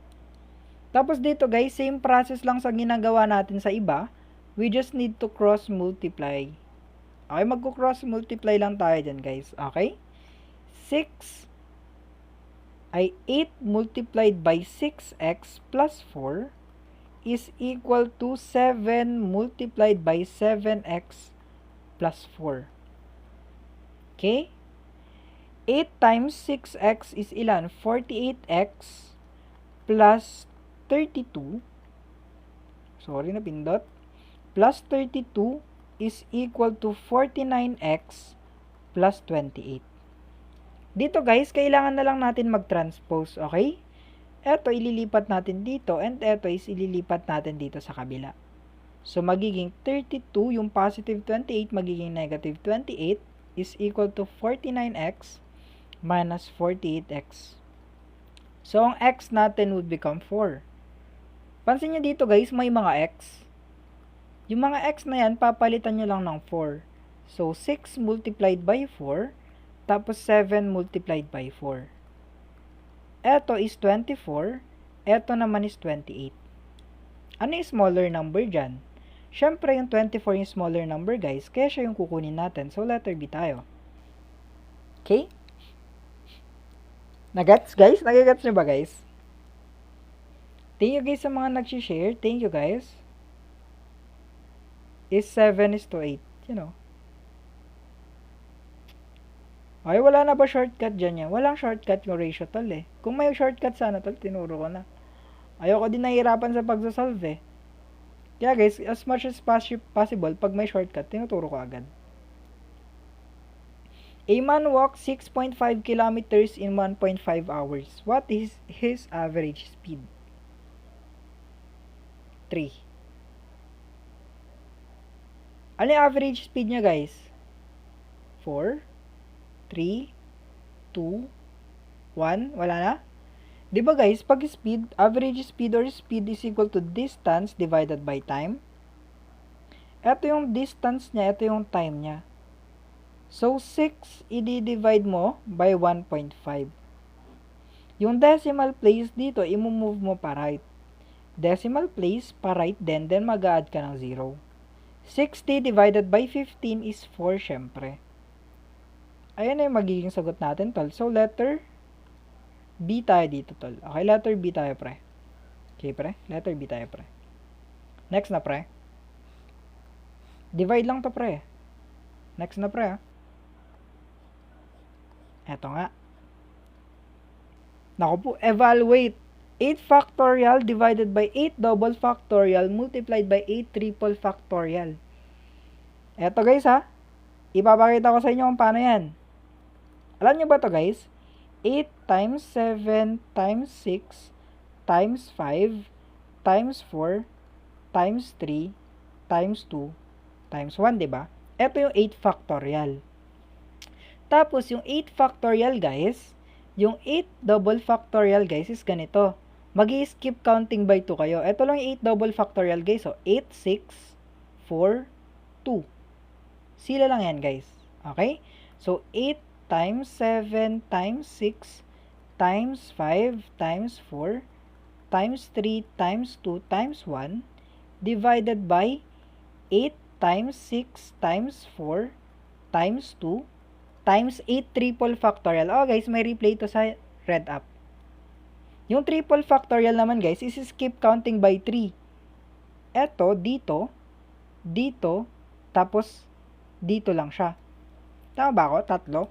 Tapos dito, guys, same process lang sa ginagawa natin sa iba. We just need to cross multiply. Okay, magko-cross multiply lang tayo dyan, guys. Okay? 8 multiplied by 6x plus 4 is equal to 7 multiplied by 7x plus 4. Okay? 8 times 6x is ilan? 48x plus 32. Sorry, napindot. Plus 32 is equal to 49x plus 28. Dito, guys, kailangan na lang natin mag-transpose, okay? Ito, ililipat natin dito, and ito is ililipat natin dito sa kabila. So, magiging 32, yung positive 28, magiging negative 28, is equal to 49x minus 48x. So, ang x natin would become 4. Pansin nyo dito, guys, may mga x. Yung mga x na yan, papalitan nyo lang ng 4. So, 6 multiplied by 4, tapos 7 multiplied by 4. Ito is 24. Ito naman is 28. Ano yung smaller number dyan? Siyempre, yung 24 yung smaller number, guys. Kaya siya yung kukunin natin. So, letter B tayo. Okay? Nagets, guys? Nagagets nyo ba, guys? Thank you, guys, sa mga nag-share. Thank you, guys. is 7:8. You know. Ay, wala na ba shortcut dyan yan? Walang shortcut yung ratio, tol eh. Kung may shortcut sana, tol, tinuro ko na. Ayoko din nahihirapan sa pagsasolve eh. Kaya guys, as much as possible, pag may shortcut, tinuturo ko agad. A man walks 6.5 kilometers in 1.5 hours. What is his average speed? 3. Ano yung average speed niya, guys? 4, 3, 2, 1. Wala na? Diba guys, pag speed, average speed or speed is equal to distance divided by time. Ito yung distance niya, ito yung time niya. So, 6, i-divide mo by 1.5. Yung decimal place dito, i-move mo pa right. Decimal place pa right then mag-add ka ng 0. 60 divided by 15 is 4, syempre. Ayan na yung magiging sagot natin, tol. So, letter B tayo dito, tol. Okay, letter B tayo, pre. Okay, pre. Letter B tayo, pre. Next na, pre. Divide lang to, pre. Next na, pre, ha. Eto nga. Naku po, evaluate 8 factorial divided by 8 double factorial multiplied by 8 triple factorial. Eto guys ha, ipapakita ko sa inyo kung paano yan. Alam nyo ba to guys? 8 times 7 times 6 times 5 times 4 times 3 times 2 times 1, diba? Eto yung 8 factorial. Tapos yung 8 factorial guys, yung 8 double factorial guys is ganito. Mag-i-skip counting by 2 kayo. Ito lang yung 8 double factorial guys. So, 8, 6, 4, 2. Sila lang yan guys. Okay? So, 8 times 7 times 6 times 5 times 4 times 3 times 2 times 1 divided by 8 times 6 times 4 times 2 times 8 triple factorial. Oh guys, may replay to sa red up. Yung triple factorial naman guys, is skip counting by 3. Eto, dito, dito, tapos dito lang siya. Tama ba ako? Tatlo.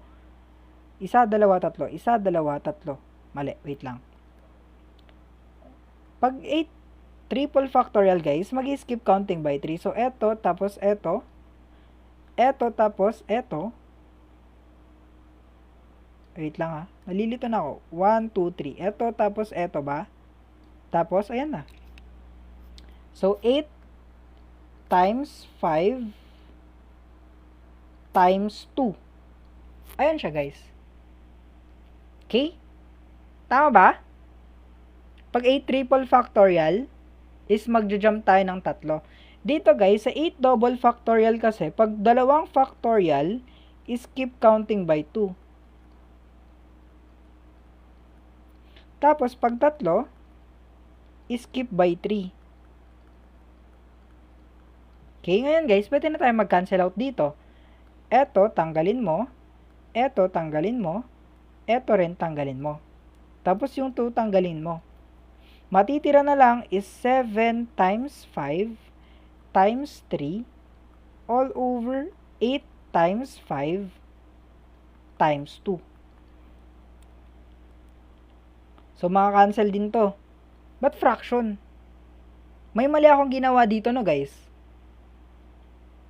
Isa, dalawa, tatlo. Isa, dalawa, tatlo. Mali, wait lang. Pag 8 triple factorial guys, mag-skip counting by 3. So, eto, tapos eto. Eto, tapos eto. Wait lang ha. Nalilito na ako. 1, 2, 3. Eto, tapos eto ba? Tapos, ayan na. So, 8 times 5 times 2. Ayan siya, guys. Okay? Tama ba? Pag 8 triple factorial, is magja-jump tayo ng tatlo. Dito, guys, sa 8 double factorial kasi, pag dalawang factorial, is keep counting by 2. Tapos, pag tatlo, skip by 3. Okay, ngayon guys, pwede na tayo mag-cancel out dito. Eto, tanggalin mo. Eto, tanggalin mo. Eto rin, tanggalin mo. Tapos yung 2, tanggalin mo. Matitira na lang is 7 times 5 times 3 all over 8 times 5 times 2. So, maka-cancel din to. Ba't fraction? May mali akong ginawa dito, no, guys?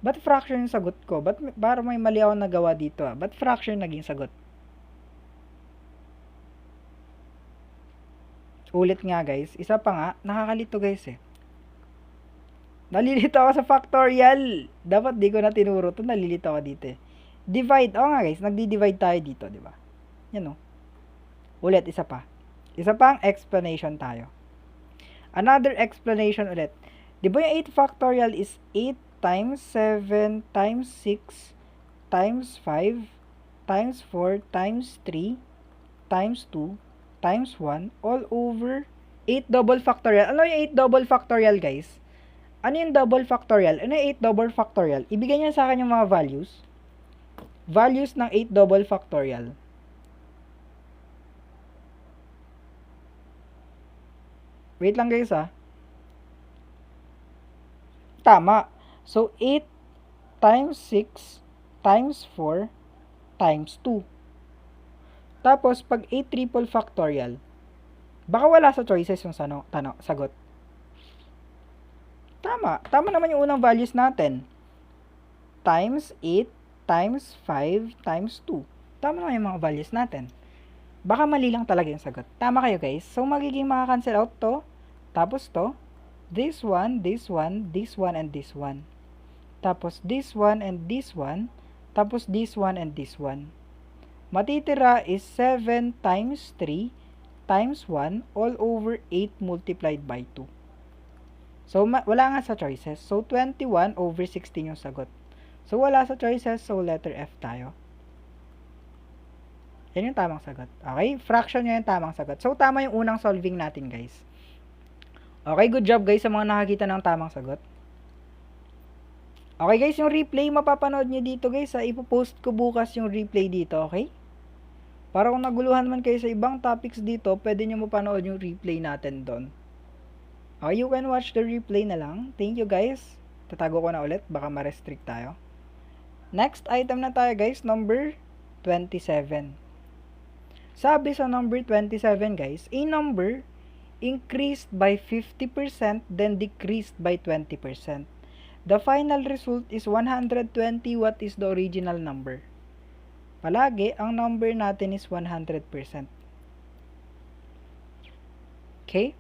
Ba't fraction yung sagot ko? Ba't para may mali akong nagawa dito, ah? Ba't fraction naging sagot? Ulit nga, guys. Isa pa nga, nakakalito, guys, eh. Nalilito ako sa factorial. Dapat di ko na tinuro to. Nalilito ako dito, eh. Divide. Oo nga, guys. Nagdi-divide tayo dito, di ba? Yan, no? Ulit, isa pa. Isa pang explanation tayo. Another explanation ulit. Di ba yung 8 factorial is 8 times 7 times 6 times 5 times 4 times 3 times 2 times 1 all over 8 double factorial. Ano yung 8 double factorial, guys? Ano yung double factorial? Ano yung 8 double factorial? Ibigay niya sa akin yung mga values. Values ng 8 double factorial. Wait lang guys ah. Tama. So, 8 times 6 times 4 times 2. Tapos, pag 8 triple factorial, baka wala sa choices yung sagot. Tama. Tama naman yung unang values natin. Times 8 times 5 times 2. Tama naman yung mga values natin. Baka mali lang talaga yung sagot. Tama kayo guys. So, magiging maka-cancel out to. Tapos to. This one, this one, this one, and this one. Tapos this one and this one. Tapos this one and this one. Matitira is 7 times 3 times 1 all over 8 multiplied by 2. So, wala nga sa choices. So, 21 over 16 yung sagot. So, wala sa choices. So, letter F tayo. Yan yung tamang sagot. Okay? Fraction yun yung tamang sagot. So, tama yung unang solving natin, guys. Okay, good job, guys, sa mga nakakita ng tamang sagot. Okay, guys, yung replay, mapapanood nyo dito, guys. Ipopost ko bukas yung replay dito, okay? Para kung naguluhan man kayo sa ibang topics dito, pwede nyo mapanood yung replay natin doon. Okay, you can watch the replay na lang. Thank you, guys. Tatago ko na ulit, baka ma-restrict tayo. Next item na tayo, guys, number 27. Sabi sa number 27, guys, a number increased by 50% then decreased by 20%. The final result is 120. What is the original number? Palagi, ang number natin is 100%. Okay?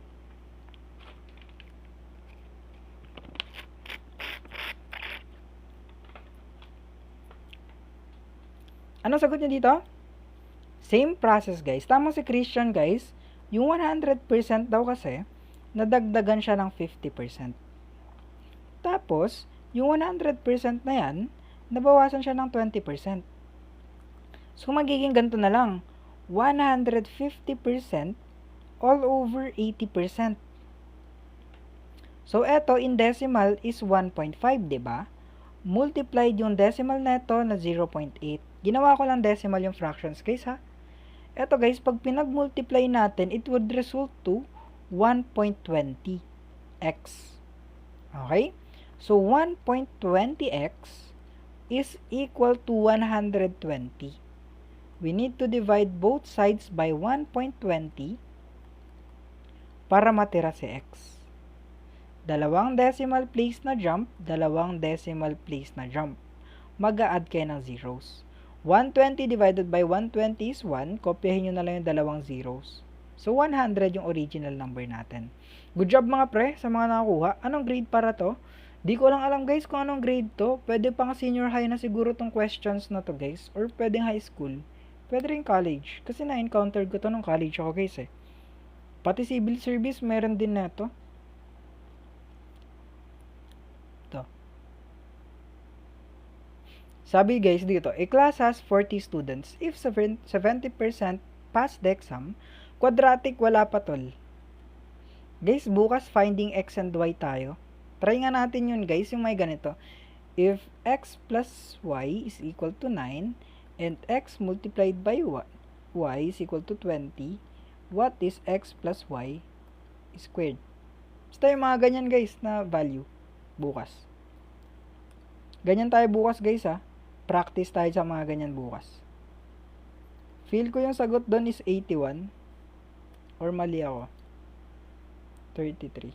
Ano sagot niya dito? Same process, guys. Tama si Christian, guys. Yung 100% daw kasi, nadagdagan siya ng 50%. Tapos, yung 100% na yan, nabawasan siya ng 20%. So, magiging ganito na lang. 150% all over 80%. So, eto in decimal is 1.5, diba? Multiplied yung decimal neto na 0.8. Ginawa ko lang decimal yung fractions, guys, ha? Eto, guys, pag pinag-multiply natin, it would result to 1.20x. Okay? So, 1.20x is equal to 120. We need to divide both sides by 1.20 para matira si x. Dalawang decimal place na jump, dalawang decimal place na jump. Mag-a-add kayo ng zeros. 120 divided by 120 is 1. Kopyahin nyo na lang yung dalawang zeros. So, 100 yung original number natin. Good job mga pre, sa mga nakakuha. Anong grade para to? Di ko lang alam guys kung anong grade to. Pwede pang senior high na siguro tong questions na to guys. Or pwedeng high school. Pwede rin college. Kasi na-encounter ko to nung college ako guys eh. Pati civil service meron din na to. Sabi guys dito, a class has 40 students. If 70% pass the exam, quadratic wala pa tol. Guys, bukas finding x and y tayo. Try nga natin yun guys, yung may ganito. If x plus y is equal to 9 and x multiplied by y is equal to 20, what is x plus y squared? Basta yung mga ganyan guys na value. Bukas. Ganyan tayo bukas guys ha. Practice tayo sa mga ganyan bukas. Feel ko yung sagot doon is 81. Or mali ako. 33.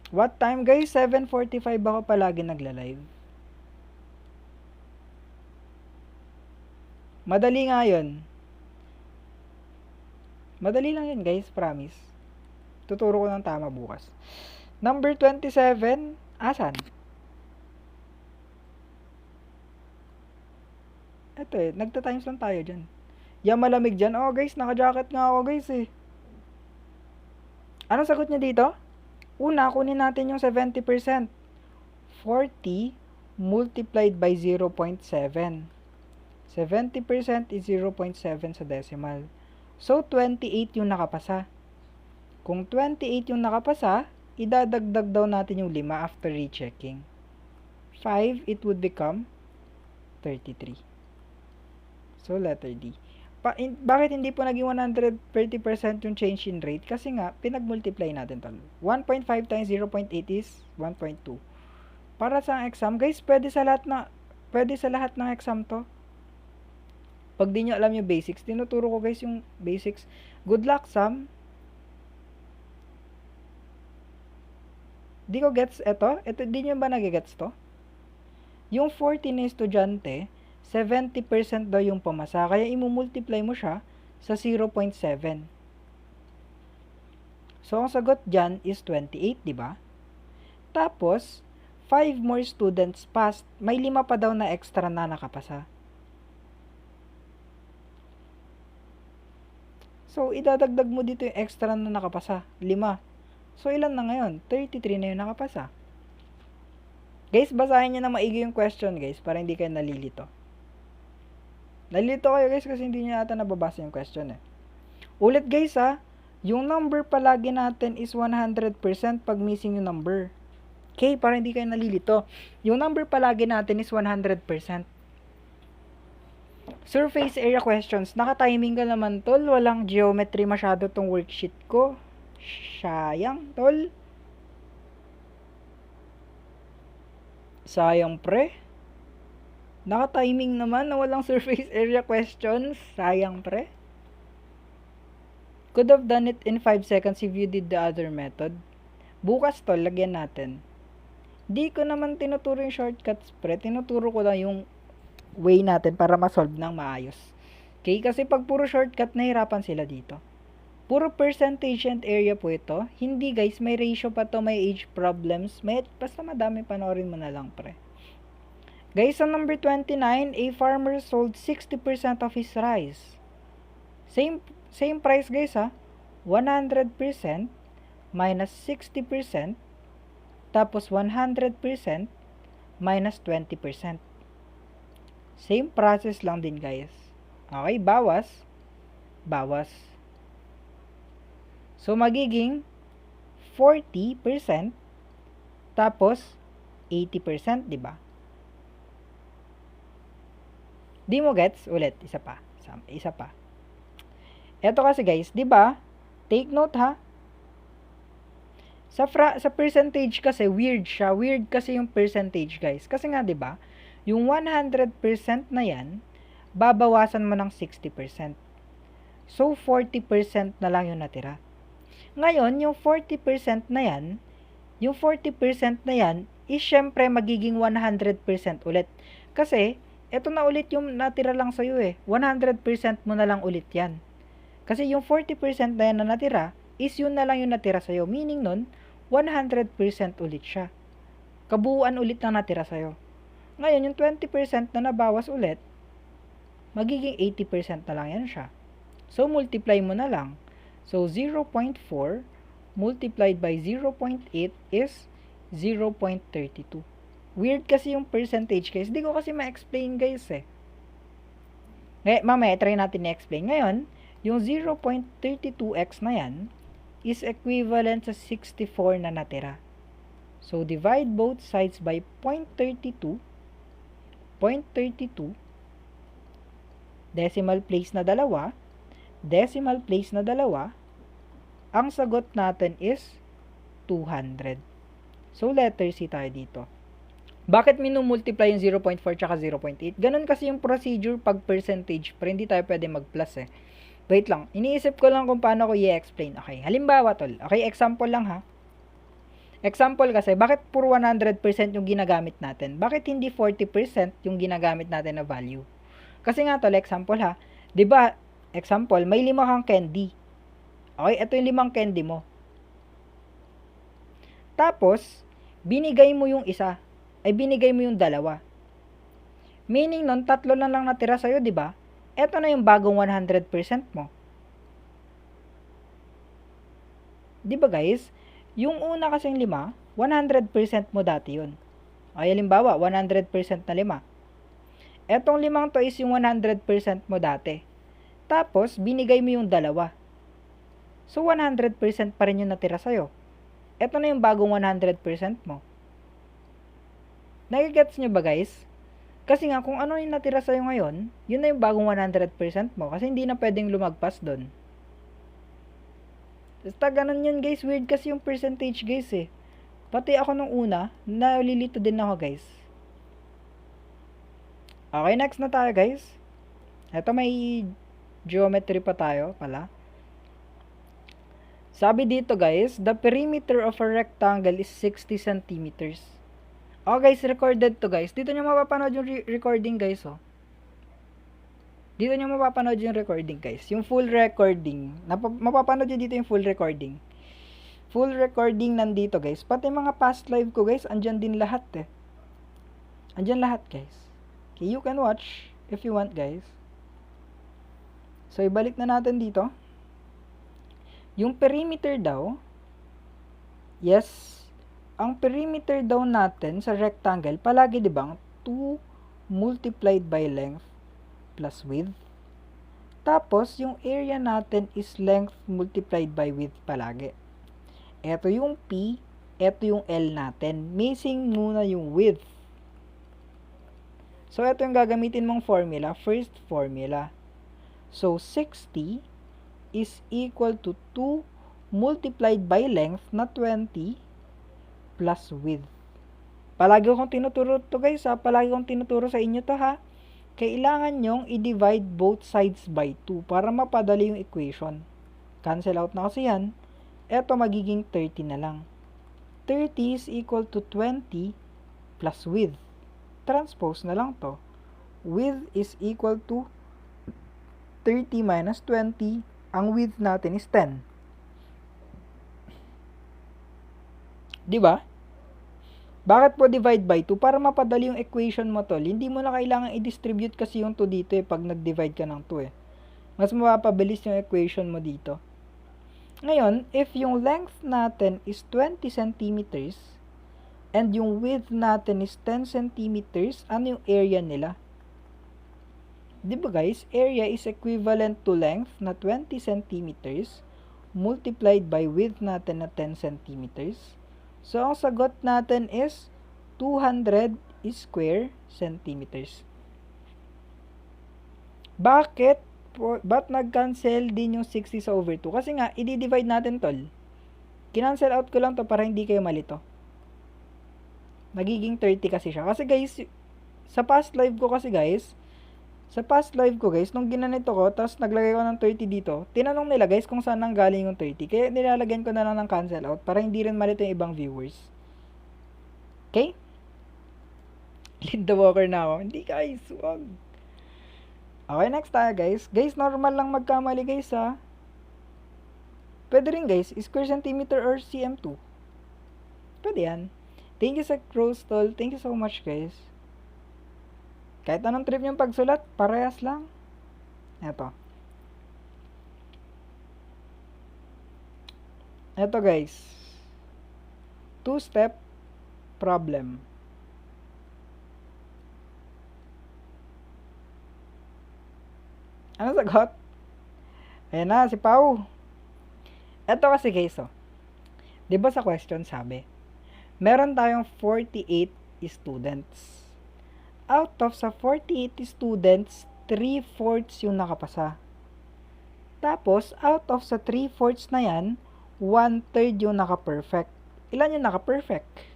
What time guys? 7:45 ako palagi nagla-live. Madali nga yun. Madali lang yun guys, promise. Tuturo ko ng tama bukas. Number 27, asan? Ito eh, nagta-times lang tayo dyan. Yan malamig dyan. Oh guys, naka-jacket nga ako guys eh. Anong sagot niya dito? Una, kunin natin yung 70%. 40 multiplied by 0.7. 70% is 0.7 sa decimal. So, 28 yung nakapasa. Kung 28 yung nakapasa, idadagdag daw natin yung 5 after rechecking. 5, it would become 33. So, letter D. Bakit hindi po naging 130% yung change in rate? Kasi nga, pinag-multiply natin to. 1.5 times 0.8 is 1.2. Para sa exam, guys, pwede sa lahat ng exam to. Pag di nyo alam yung basics, tinuturo ko guys yung basics. Good luck, Sam. Di ko gets ito. Di nyo ba nagigets to? Yung 40 na estudyante, 70% daw yung pumasa. Kaya imumultiply mo siya sa 0.7. So, ang sagot dyan is 28, di ba? Tapos, 5 more students passed. May 5 pa daw na extra na nakapasa. So, idadagdag mo dito yung extra na nakapasa. 5. So, ilan na ngayon? 33 na yung nakapasa. Guys, basahin nyo na maigi yung question, guys, para hindi kayo nalilito. Nalilito kayo, guys, kasi hindi nyo ata nababasa yung question, eh. Ulit, guys, ha. Yung number palagi natin is 100% pag missing yung number. Okay, para hindi kayo nalilito. Yung number palagi natin is 100%. Surface area questions. Naka-timing ka naman, tol. Walang geometry masyado tong worksheet ko. Sayang, tol. Sayang, pre. Naka-timing naman na walang surface area questions. Sayang, pre. Could have done it in 5 seconds if you did the other method. Bukas, tol, lagyan natin. Di ko naman tinuturo yung shortcuts, pre. Tinuturo ko lang yung way natin para ma-solve ng maayos. Okay? Kasi pag puro shortcut, nahirapan sila dito. Puro percentage and area po ito. Hindi, guys. May ratio pa to. May age problems. Basta madami, panoorin mo na lang, pre. Guys, sa number 29, a farmer sold 60% of his rice. Same price, guys, ha? 100% minus 60%. Tapos 100% minus 20%. Same process lang din, guys. Okay, bawas. So, magiging 40% tapos 80%, di ba? Di mo gets? Ulit, isa pa. Ito kasi, guys, di ba? Take note, ha? Sa percentage kasi, weird siya. Weird kasi yung percentage, guys. Kasi nga, di ba? Yung 100% na yan, babawasan mo ng 60%. So, 40% na lang yung natira. Ngayon, yung 40% na yan, is syempre magiging 100% ulit. Kasi, eto na ulit yung natira lang sa'yo eh. 100% mo na lang ulit yan. Kasi yung 40% na yan na natira, is yun na lang yung natira sa'yo. Meaning nun, 100% ulit siya. Kabuuan ulit na natira sa'yo. Ngayon, yung 20% na nabawas ulit, magiging 80% na lang yan siya. So, multiply mo na lang. So, 0.4 multiplied by 0.8 is 0.32. Weird kasi yung percentage, guys. Di ko kasi ma-explain, guys, eh. Mamaya, try natin i-explain. Ngayon, yung 0.32x na yan is equivalent sa 64 na natira. So, divide both sides by 0.32. 0.32. Decimal place na dalawa. Ang sagot natin is 200. So, letter C tayo dito. Bakit minumultiply yung 0.4 tsaka 0.8? Ganun kasi yung procedure pag percentage, pero hindi tayo pwede mag-plus eh. Wait lang, iniisip ko lang kung paano ko i-explain. Okay, halimbawa tol. Okay, example lang ha. Example kasi, bakit puro 100% yung ginagamit natin? Bakit hindi 40% yung ginagamit natin na value? Kasi nga tol, example ha. 'Di ba? Example, may 5 kang candy. Okay, ito yung 5 candy mo. Tapos, binigay mo yung isa. Ay binigay mo yung 2. Meaning nun, 3 na lang natira sa'yo, 'di ba? Ito na yung bagong 100% mo. 'Di ba guys? Yung una kasing 5, 100% mo dati yun. Ay, halimbawa, 100% na 5. Etong 5 to is yung 100% mo dati. Tapos, binigay mo yung 2. So, 100% pa rin yung natira sa'yo. Ito na yung bagong 100% mo. Nagigets nyo ba guys? Kasi nga, kung ano yung natira sa'yo ngayon, yun na yung bagong 100% mo. Kasi hindi na pwedeng lumagpas doon. Basta ganun yun guys. Weird kasi yung percentage guys eh. Pati ako nung una, nalilito din ako guys. Okay, next na tayo guys. Ito may geometry pa tayo pala. Sabi dito guys, the perimeter of a rectangle is 60 centimeters. Oh guys, recorded to guys. Dito nyo mapapanood yung recording guys oh. Dito nyo mapapanood yung recording guys. Yung full recording. Mapapanood nyo dito yung full recording. Full recording nandito guys. Pati mga past live ko guys, andyan din lahat eh. Andyan lahat guys. Okay, you can watch if you want guys. So, ibalik na natin dito. Yung perimeter daw, yes, ang perimeter daw natin sa rectangle, palagi di ba, 2 multiplied by length plus width. Tapos, yung area natin is length multiplied by width palagi. Ito yung P, ito yung L natin. Missing muna yung width. So, ito yung gagamitin mong formula, first formula. So, 60 is equal to 2 multiplied by length na 20 plus width. Palagi kong tinuturo to guys ha. Palagi kong tinuturo sa inyo to ha. Kailangan nyong i-divide both sides by 2 para mapadali yung equation. Cancel out na kasi yan. Ito magiging 30 na lang. 30 is equal to 20 plus width. Transpose na lang to. Width is equal to 30 minus 20. Ang width natin is 10. Diba? Bakit po divide by 2? Para mapadali yung equation mo tol. Hindi mo na kailangan i-distribute kasi yung 2 dito pag nag-divide ka ng 2 Mas mapapabilis yung equation mo dito. Ngayon, if yung length natin is 20 centimeters and yung width natin is 10 centimeters, ano yung area nila? Diba guys, area is equivalent to length na 20 centimeters multiplied by width natin na 10 centimeters. So, ang sagot natin is 200 square centimeters. Bakit? Ba't nag-cancel din yung 60 sa over 2? Kasi nga, i-divide natin tol. Kinancel out ko lang to para hindi kayo malito. Magiging 30 kasi siya. Kasi guys, sa past live ko guys, nung ginanito ko, tapos naglagay ko ng 30 dito, tinanong nila guys kung saan nang galing yung 30. Kaya nilalagyan ko na lang ng cancel out para hindi rin malito yung ibang viewers. Okay? Lead the walker na ako. Hindi guys, wag. Okay, next tayo guys. Guys, normal lang magkamali guys ha. Pwede rin guys, square centimeter or cm2. Pwede yan. Thank you sa Crostol. Thank you so much guys. Kahit anong trip yung pagsulat, parehas lang. Eto. Eto guys. 2-step problem. Ano sagot? Ayan na, si Pau. Eto kasi guys, oh. Diba sa question sabi, meron tayong 48 students. Out of sa 48 students, 3/4 yung nakapasa. Tapos, out of sa 3/4 na yan, 1/3 yung naka-perfect. Ilan yung naka-perfect?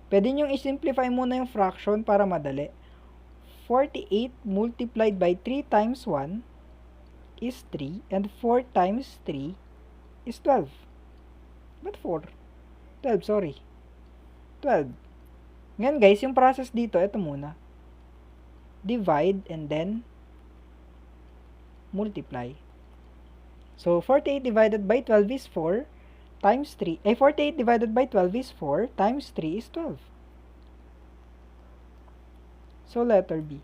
Pwede nyo i-simplify muna yung fraction para madali. 48 multiplied by 3 times 1 is 3, and 4 times 3 is 12. But 4? 12, sorry. 12. Ngayon guys, yung process dito, ito muna. Divide and then multiply. So, 48 divided by 12 is 4 times 3. 48 divided by 12 is 4 times 3 is 12. So, letter B.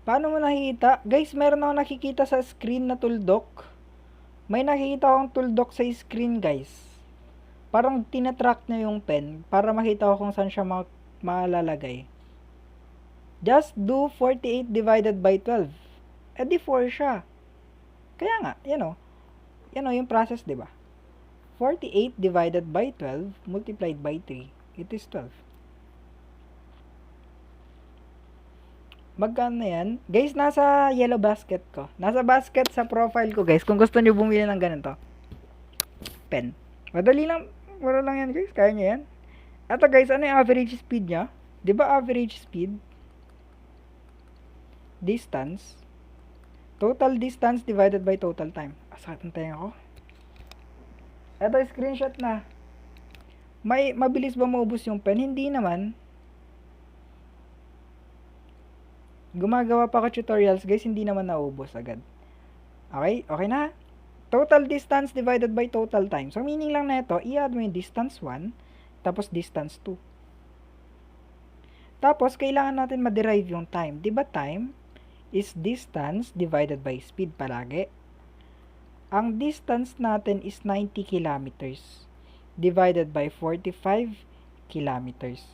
Paano mo nakikita? Guys, meron ako nakikita sa screen na tuldok. May nakikita akong tuldok sa screen, guys. Parang tinatrack niya yung pen para makita ko kung saan siya malalagay. Just do 48 divided by 12. Eh di 4 siya. Kaya nga, yan o yung process, di ba? 48 divided by 12 multiplied by 3, it is 12. Magkano yan? Guys, nasa yellow basket ko. Nasa basket sa profile ko, guys. Kung gusto nyo bumili ng ganito. Pen. Madali lang. Mura lang yan, guys. Kaya nyo yan. Ito, guys, ano yung average speed niya? Di ba average speed? Distance. Total distance divided by total time. Sakit ang tenga ko. Ito, screenshot na. Mabilis ba maubos yung pen? Hindi naman. Gumagawa pa ako tutorials, guys, hindi naman naubos agad. Okay? Okay na? Total distance divided by total time. So, meaning lang na ito, i-add mo yung distance 1, tapos distance 2. Tapos, kailangan natin ma-derive yung time. Diba time is distance divided by speed palagi? Ang distance natin is 90 kilometers divided by 45 kilometers.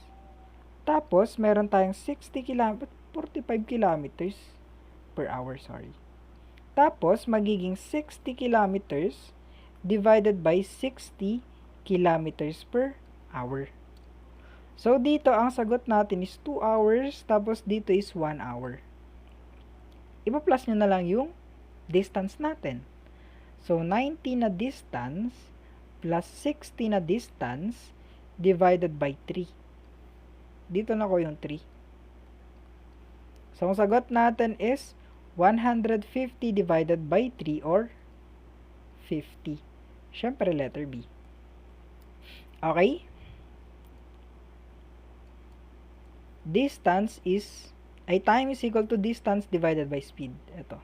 Tapos, meron tayong 45 kilometers per hour, sorry. Tapos, magiging 60 kilometers divided by 60 kilometers per hour. So, dito, ang sagot natin is 2 hours, tapos dito is 1 hour. Ipa-plus nyo na lang yung distance natin. So, 90 na distance plus 60 na distance divided by 3. Dito na ko yung 3. So, ang sagot natin is 150 divided by 3 or 50. Siyempre, letter B. Okay? Time is equal to distance divided by speed. Ito.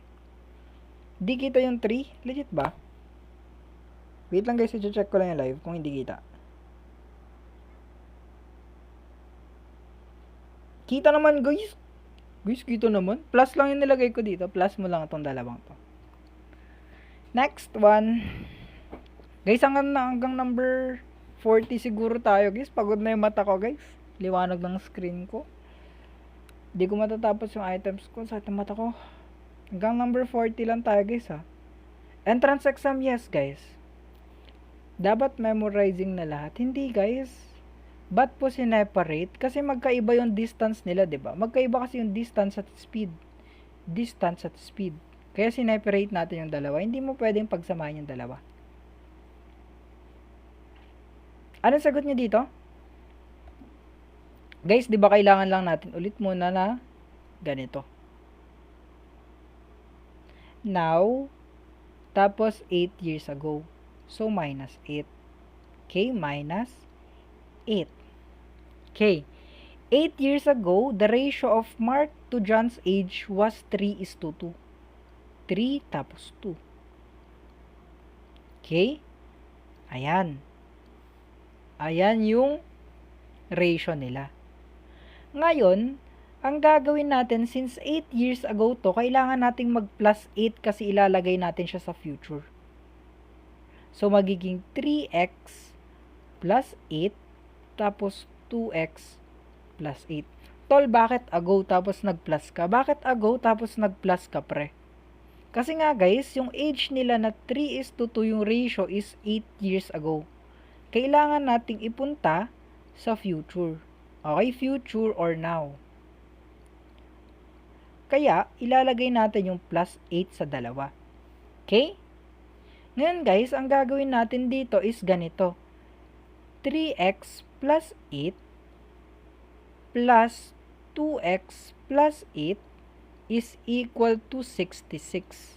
Di kita yung 3? Legit ba? Wait lang guys, i-check ko lang yung live kung hindi kita. Kita naman guys. Guys, kita naman. Plus lang yung nilagay ko dito. Plus mo lang itong dalawang to. Next one. Guys, hanggang number 40 siguro tayo guys. Pagod na yung mata ko guys. Liwanag ng screen ko. Hindi ko matatapos yung items ko sa mata ko. Hanggang number 40 lang tayo guys ha. Entrance exam, yes guys. Dapat memorizing na lahat. Hindi guys. Ba't po sineparate? Kasi magkaiba yung distance nila, diba? Magkaiba kasi yung distance at speed. Distance at speed. Kaya sineparate natin yung dalawa. Hindi mo pwedeng pagsamahin yung dalawa. Anong sagot niyo dito? Guys, diba kailangan lang natin ulit muna na ganito. Now, tapos 8 years ago. So, minus 8. Okay, minus 8. Okay, 8 years ago, the ratio of Mark to John's age was 3:2. 3 tapos 2. Okay? Ayan. Ayan yung ratio nila. Ngayon, ang gagawin natin, since 8 years ago to, kailangan nating mag-plus 8 kasi ilalagay natin siya sa future. So, magiging 3x plus 8 tapos 2x plus 8. Tol, bakit ago tapos nag-plus ka? Bakit ago tapos nag-plus ka, pre? Kasi nga guys, yung age nila na 3:2 yung ratio is 8 years ago. Kailangan nating ipunta sa future. Okay, future or now. Kaya, ilalagay natin yung plus 8 sa dalawa. Okay? Ngayon guys, ang gagawin natin dito is ganito. 3x plus 8 plus 2x plus 8 is equal to 66.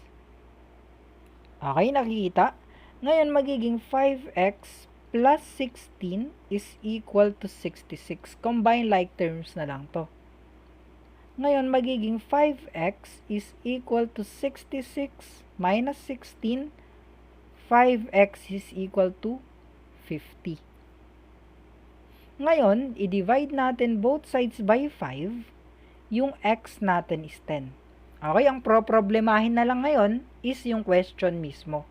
Okay, nakikita? Ngayon, magiging 5x plus 16 is equal to 66. Combine like terms na lang to. Ngayon, magiging 5x is equal to 66 minus 16. 5x is equal to 50. Ngayon, i-divide natin both sides by 5. Yung x natin is 10. Okay, ang problemahin na lang ngayon is yung question mismo.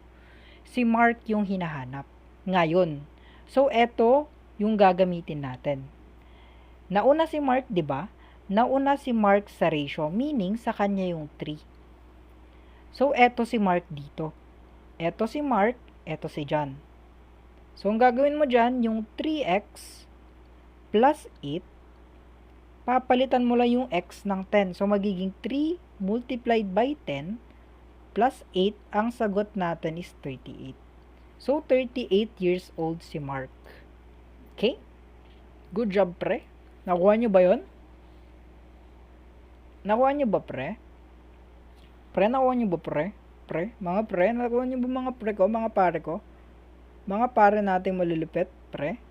Si Mark yung hinahanap. Ngayon. So, eto yung gagamitin natin. Nauna si Mark, di ba? Nauna si Mark sa ratio, meaning sa kanya yung 3. So, eto si Mark dito. Eto si Mark, eto si John. So, ang gagawin mo dyan, yung 3x plus 8 papalitan mo lang yung x ng 10. So, magiging 3 multiplied by 10 plus 8. Ang sagot natin is 38. So, 38 years old si Mark. Okay? Good job, pre. Nakuha nyo ba yon? Nakuha nyo ba, pre? Pre, nakuha nyo ba, pre? Pre? Mga pre? Nakuha nyo ba mga pre ko? Mga pare ko? Mga pare natin malulupit, pre?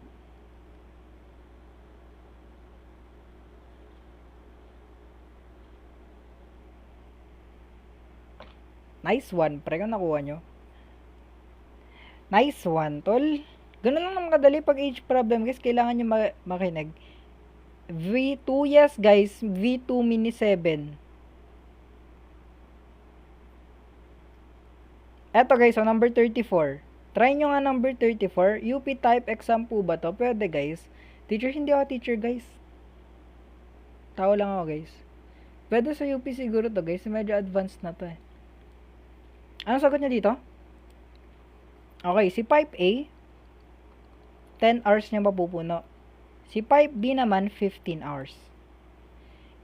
Nice one, pre. Kung nakuha nyo. Nice one, tol. Ganun lang naman kadali pag age problem, guys. Kailangan nyo makinig. V2, yes, guys. V2 mini 7. Eto, guys. So, number 34. Try nyo nga number 34. UP type exam po ba to? Pwede, guys. Teacher, hindi ako teacher, guys. Tao lang ako, guys. Pwede sa UP siguro to, guys. Medyo advanced na to, eh. Anong sagot niya dito? Okay, si pipe A, 10 hours niya mapupuno. Si pipe B naman, 15 hours.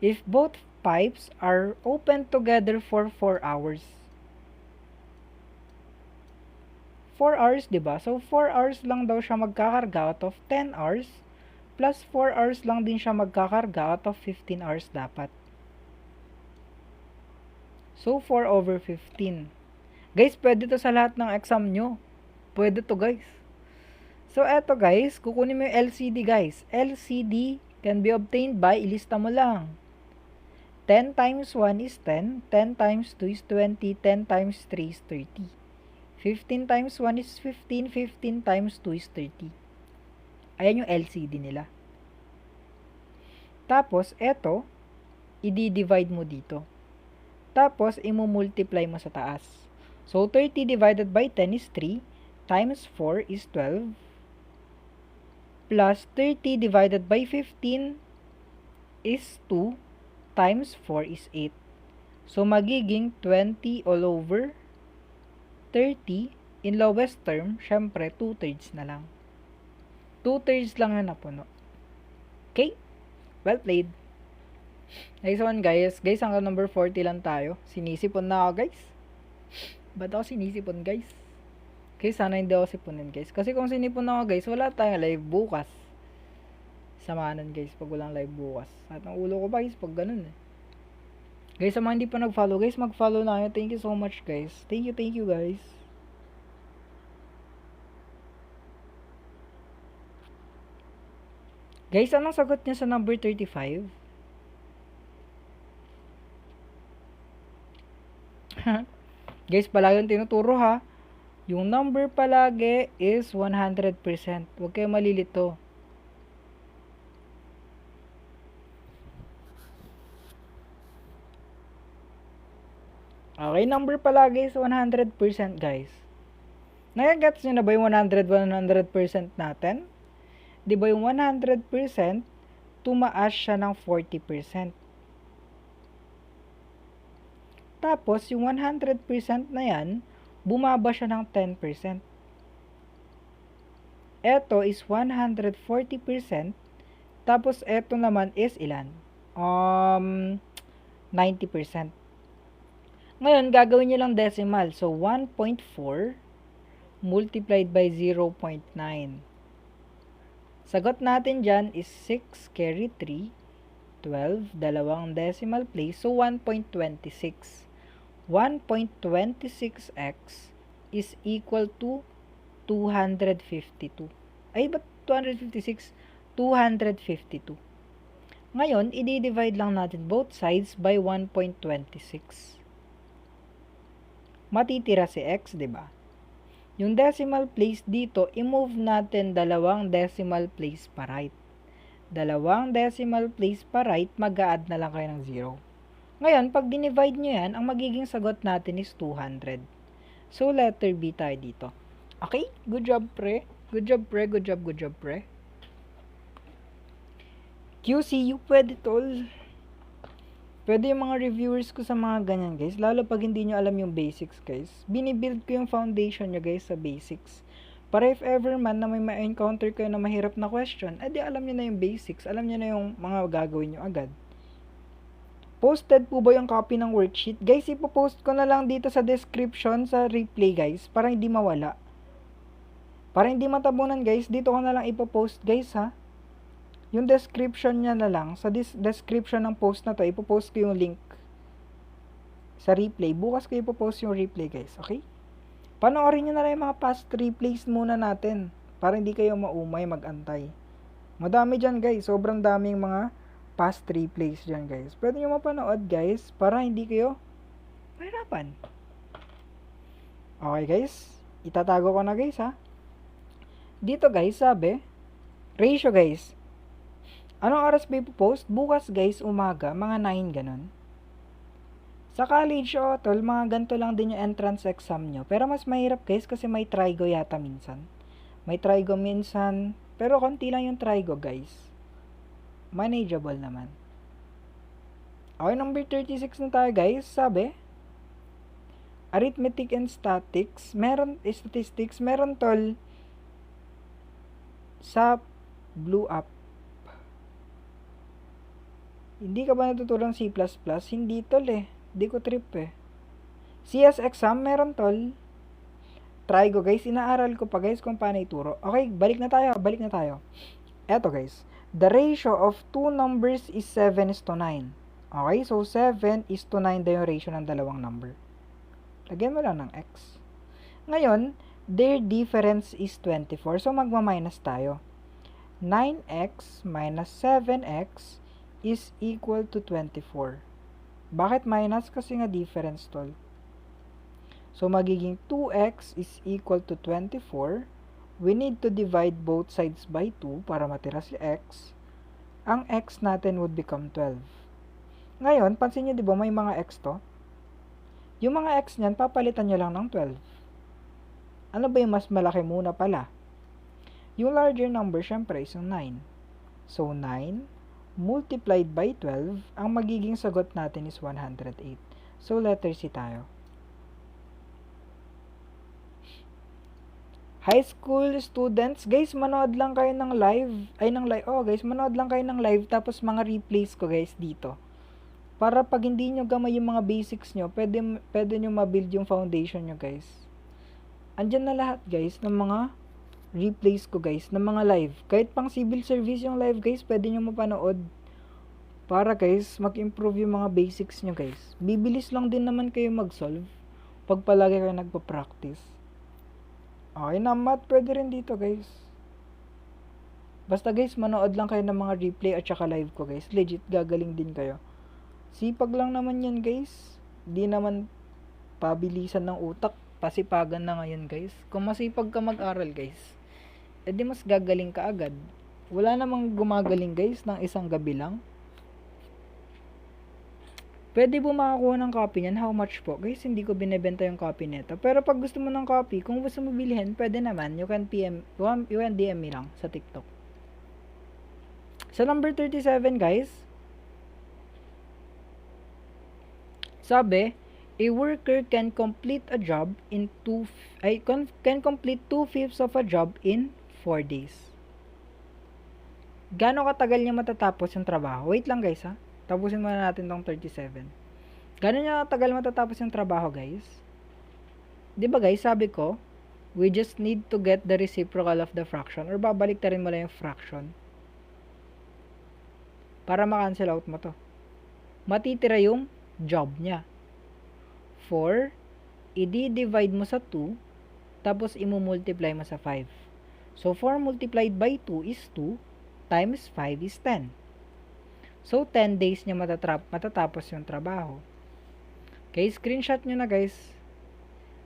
If both pipes are open together for 4 hours. 4 hours, diba? So, 4 hours lang daw siya magkakarga out of 10 hours. Plus 4 hours lang din siya magkakarga out of 15 hours dapat. So, 4 over 15. Guys, pwede to sa lahat ng exam nyo. Pwede to, guys. So, eto, guys. Kukunin mo yung LCD, guys. LCD can be obtained by, ilista mo lang. 10 times 1 is 10. 10 times 2 is 20. 10 times 3 is 30. 15 times 1 is 15. 15 times 2 is 30. Ayan yung LCD nila. Tapos, eto, i-divide mo dito. Tapos, i-multiply mo sa taas. So, 30 divided by 10 is 3. Times 4 is 12. Plus 30 divided by 15 is 2. Times 4 is 8. So, magiging 20 all over 30. In lowest term, syempre, 2/3 na lang. 2/3 lang na napuno. Okay? Well played. Nice one, guys. Guys, hanggang number 40 lang tayo. Sinisipon na ako, guys. Ba't ako sinisipon, guys? Okay, sana hindi ako sipunin, guys. Kasi kung sinipon ako, guys, wala tayong live bukas. Samahanan, guys, pag walang live bukas. At ang ulo ko pa, guys, pag ganun, eh. Guys, sa mga hindi pa nag-follow, guys, mag-follow na kayo. Thank you so much, guys. Thank you, guys. Guys, anong sagot niya sa number 35? Guys, palagi yung tinuturo, ha. Yung number palagi is 100%. Huwag kayo malilito. Okay, number palagi is 100%, guys. Nagagets nyo na ba yung 100% natin? Di ba yung 100%, tumaas siya ng 40%. Tapos, yung 100% na yan, bumaba siya ng 10%. Ito is 140%. Tapos, ito naman is ilan? 90%. Ngayon, gagawin nyo lang decimal. So, 1.4 multiplied by 0.9. Sagot natin dyan is 6 carry 3, 12, dalawang decimal place. So, 1.26. 1.26x is equal to 252. Ay, ba't 256? 252. Ngayon, i-divide lang natin both sides by 1.26. Matitira si x, diba? Yung decimal place dito, i-move natin dalawang decimal place pa right. Dalawang decimal place pa right, mag-a-add na lang kayo ng 0. Ngayon, pag dinivide nyo yan, ang magiging sagot natin is 200. So, letter B tayo dito. Okay? Good job, pre. Good job, pre. Good job, pre. QCU, pwede, tol. Pwede yung mga reviewers ko sa mga ganyan, guys. Lalo pag hindi nyo alam yung basics, guys. Binibuild ko yung foundation nyo, guys, sa basics. Para if ever man na may ma-encounter kayo na mahirap na question, edi alam nyo na yung basics, alam nyo na yung mga gagawin nyo agad. Posted po ba yung copy ng worksheet? Guys, ipopost ko na lang dito sa description sa replay guys, para hindi mawala. Para hindi matabunan guys, dito ko na lang ipopost guys ha. Yung description niya na lang, sa description ng post na to, ipopost ko yung link sa replay. Bukas ko ipopost yung replay guys, okay? Panoorin nyo na lang yung mga past replays muna natin, para hindi kayo maumay mag-antay. Madami dyan guys, sobrang daming mga past replays dyan guys. Pwede nyo mapanood guys, para hindi kayo mahirapan. Okay guys, itatago ko na guys ha. Dito guys, sabi, ratio guys. Anong oras ba ipopost? Bukas guys, umaga, mga 9 ganun. Sa college o tol, mga ganito lang din yung entrance exam nyo. Pero mas mahirap guys kasi may trigo yata minsan. May trigo minsan, pero konti lang yung trigo guys. Manageable naman. Okay, number 36 na tayo guys. Sabi, arithmetic and statistics, meron tol sa blue up. Hindi ka ba natutulang C++? Hindi tol eh. Hindi ko trip eh. CS exam, meron tol. Trigo guys, inaaral ko pa guys kung paano ituro. Okay, balik na tayo. Eto guys, the ratio of two numbers is 7:9. Okay, so 7:9 daw yung ratio ng dalawang number. Lagyan mo lang ng x. Ngayon, their difference is 24. So, magma-minus tayo. 9x minus 7x is equal to 24. Bakit minus? Kasi nga difference tol. So, magiging 2x is equal to 24. We need to divide both sides by 2 para matira si x. Ang x natin would become 12. Ngayon, pansin nyo diba may mga x to? Yung mga x niyan, papalitan nyo lang ng 12. Ano ba yung mas malaki muna pala? Yung larger number, syempre, is yung 9. So, 9 multiplied by 12, ang magiging sagot natin is 108. So, letter C tayo. High school students, guys, manood lang kayo ng live. Guys, manood lang kayo ng live, tapos mga replays ko, guys, dito. Para pag hindi nyo gamay yung mga basics nyo, pwede nyo mabuild yung foundation nyo, guys. Andyan na lahat, guys, ng mga replays ko, guys, ng mga live. Kahit pang civil service yung live, guys, pwede nyo mapanood. Para, guys, mag-improve yung mga basics nyo, guys. Bibilis lang din naman kayo mag-solve pag palagi kayo nagpa-practice. Okay na, math, pwede rin dito, guys. Basta, guys, manood lang kayo ng mga replay at saka live ko, guys. Legit, gagaling din kayo. Sipag lang naman yan, guys. Di naman pabilisan ng utak. Pasipagan na ngayon, guys. Kung masipag ka mag-aral, guys, edi mas gagaling ka agad. Wala namang gumagaling, guys, ng isang gabi lang. Pwede po makakuha ng copy niyan. How much po? Guys, hindi ko binebenta yung copy nito. Pero pag gusto mo ng copy, kung gusto mo bilhin, pwede naman. You can DM me lang sa TikTok. Sa number 37, guys, sabi, a worker can complete a job in can complete 2/5 of a job in 4 days. Gaano katagal niya matatapos yung trabaho? Wait lang, guys, ha. Tapusin muna natin tong 37. Gaano niya katagal matatapos yung trabaho, guys? 'Di ba, guys, sabi ko, we just need to get the reciprocal of the fraction, or babalik ta rin mo lang yung fraction para ma-cancel out mo to. Matitira yung job niya. 4, i-divide mo sa 2, tapos i-multiply mo sa 5. So, 4 multiplied by 2 is 2, times 5 is 10. So, 10 days niya matatapos yung trabaho. Okay, screenshot nyo na, guys.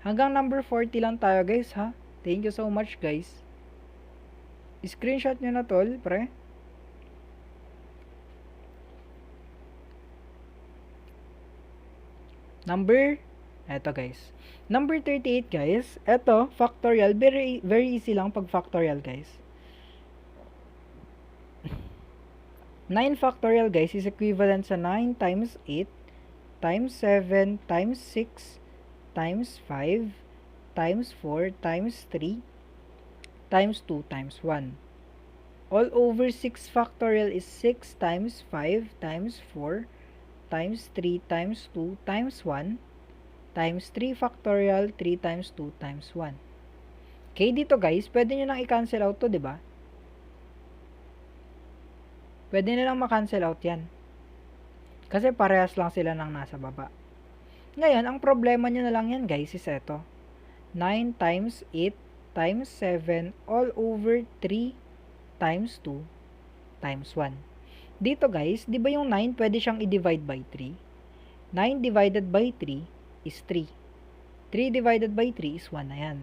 Hanggang number 40 lang tayo, guys, ha? Thank you so much, guys. Screenshot nyo na, tol, pre. Eto, guys. Number 38, guys. Eto, factorial. Very, very easy lang pag factorial, guys. 9 factorial, guys, is equivalent sa 9 times 8 times 7 times 6 times 5 times 4 times 3 times 2 times 1. All over 6 factorial is 6 times 5 times 4 times 3 times 2 times 1 times 3 factorial 3 times 2 times 1. Okay, dito guys, pwede nyo lang i-cancel out to, di ba? Pwede nyo lang ma-cancel out yan. Kasi parehas lang sila ng nasa baba. Ngayon, ang problema nyo na lang yan guys is eto. 9 times 8 times 7 all over 3 times 2 times 1. Dito guys, di ba yung 9 pwede siyang i-divide by 3? 9 divided by 3 is 3. 3 divided by 3 is 1 na yan.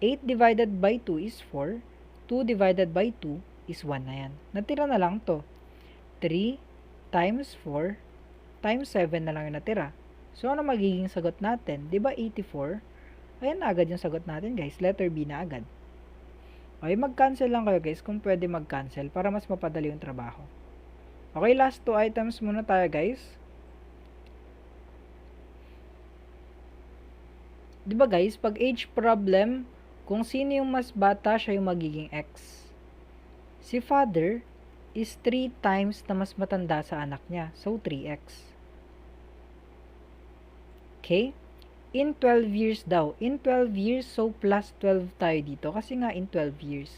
8 divided by 2 is 4. 2 divided by 2 is 1 na yan. Natira na lang to. 3 times 4 times 7 na lang yung natira. So, ano magiging sagot natin? Diba 84? Ayan na agad yung sagot natin guys. Letter B na agad. Okay, mag-cancel lang kayo guys kung pwede mag-cancel para mas mapadali yung trabaho. Okay, last 2 items muna tayo guys. Diba guys, pag age problem, kung sino yung mas bata, siya yung magiging X. Si father is 3 times na mas matanda sa anak niya. So, 3X. Okay? In 12 years daw. In 12 years, so plus 12 tayo dito. Kasi nga in 12 years.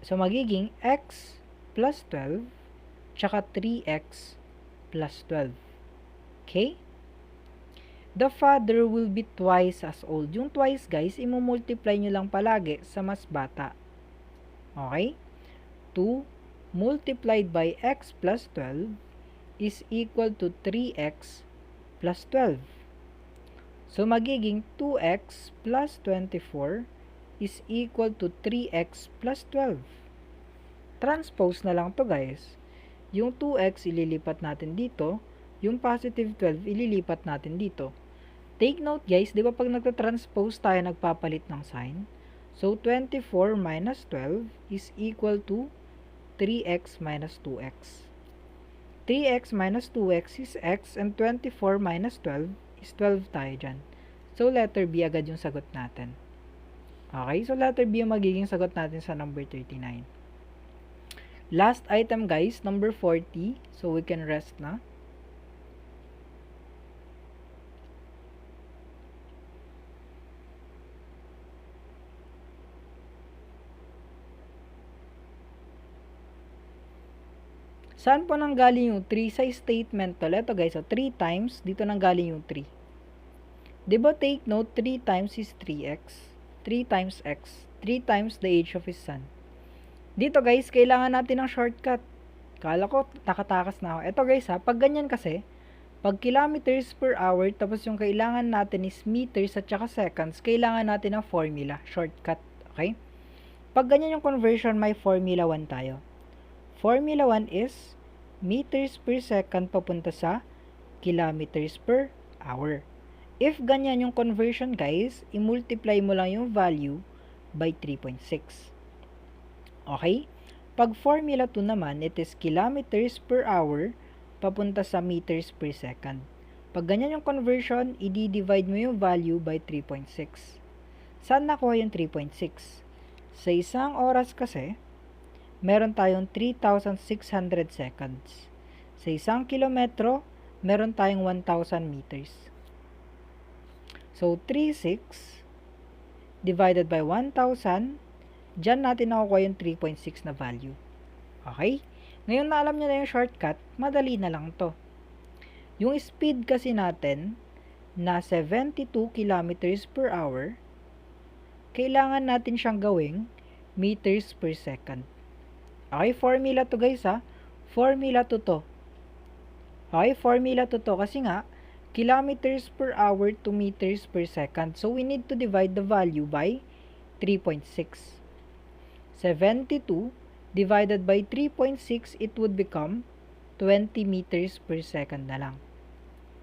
So, magiging X plus 12, tsaka 3X plus 12. Okay? The father will be twice as old. Yung twice, guys, imumultiply nyo lang palagi sa mas bata. Okay? 2 multiplied by x plus 12 is equal to 3x plus 12. So, magiging 2x plus 24 is equal to 3x plus 12. Transpose na lang to guys. Yung 2x ililipat natin dito. Yung positive 12 ililipat natin dito. Take note guys, di ba pag nagta-transpose tayo nagpapalit ng sign? So, 24 minus 12 is equal to 3x minus 2x. 3x minus 2x is x and 24 minus 12 is 12 tayo dyan. So, letter B agad yung sagot natin. Okay, so letter B yung magiging sagot natin sa number 39. Last item guys, number 40. So, we can rest na. Saan po nanggaling yung 3 sa statement to? Ito guys, so 3 times, dito nanggaling yung 3. Diba take note, 3 times is 3x. 3 times x. 3 times the age of his son. Dito guys, kailangan natin ng shortcut. Kala ko, nakatakas na ako. Ito guys ha, pag ganyan kasi, pag kilometers per hour, tapos yung kailangan natin is meters at saka seconds, kailangan natin ng formula, shortcut. Okay? Pag ganyan yung conversion, may formula 1 tayo. Formula 1 is meters per second papunta sa kilometers per hour. If ganyan yung conversion guys, i-multiply mo lang yung value by 3.6. Okay? Pag formula 2 naman, it is kilometers per hour papunta sa meters per second. Pag ganyan yung conversion, i-divide mo yung value by 3.6. Saan nakuha yung 3.6? Sa isang oras kasi, meron tayong 3,600 seconds. Sa isang kilometro, meron tayong 1,000 meters. So, 3,600 divided by 1,000, dyan natin nakukuha yung 3.6 na value. Okay? Ngayon na alam nyo na yung shortcut, madali na lang to. Yung speed kasi natin na 72 kilometers per hour, kailangan natin siyang gawing meters per second. Okay, formula to guys ha. Formula to to. Okay, formula to to kasi nga, kilometers per hour to meters per second. So, we need to divide the value by 3.6. 72 divided by 3.6, it would become 20 meters per second na lang.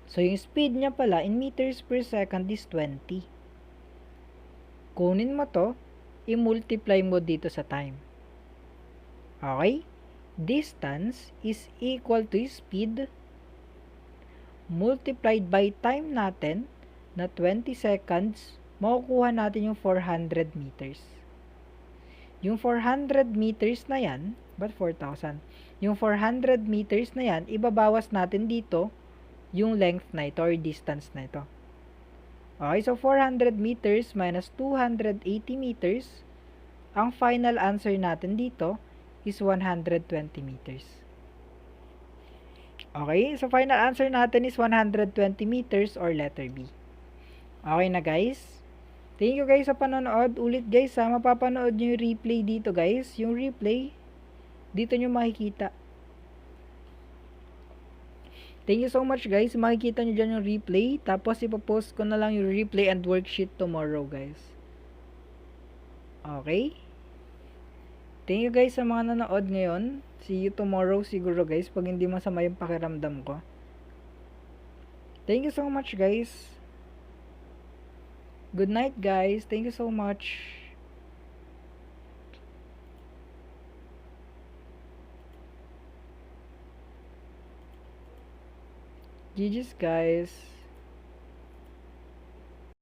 So, yung speed niya pala in meters per second is 20. Kunin mo to, i-multiply mo dito sa time. Okay? Distance is equal to speed multiplied by time natin na 20 seconds makukuha natin yung 400 meters. Yung 400 meters na yan, ba't 4,000? Yung 400 meters na yan, ibabawas natin dito yung length na ito or distance na ito. Okay, so 400 meters minus 280 meters, ang final answer natin dito is 120 meters. Okay, so final answer natin is 120 meters or letter B. Okay na guys? Thank you guys sa panonood. Ulit guys ha, mapapanood nyo yung replay dito guys. Yung replay, dito nyo makikita. Thank you so much guys. Makikita nyo dyan yung replay. Tapos ipopost ko na lang yung replay and worksheet tomorrow guys. Okay? Thank you guys sa mga nanood ngayon. See you tomorrow siguro guys pag hindi masama yung pakiramdam ko. Thank you so much guys. Good night guys. Thank you so much. GG's guys.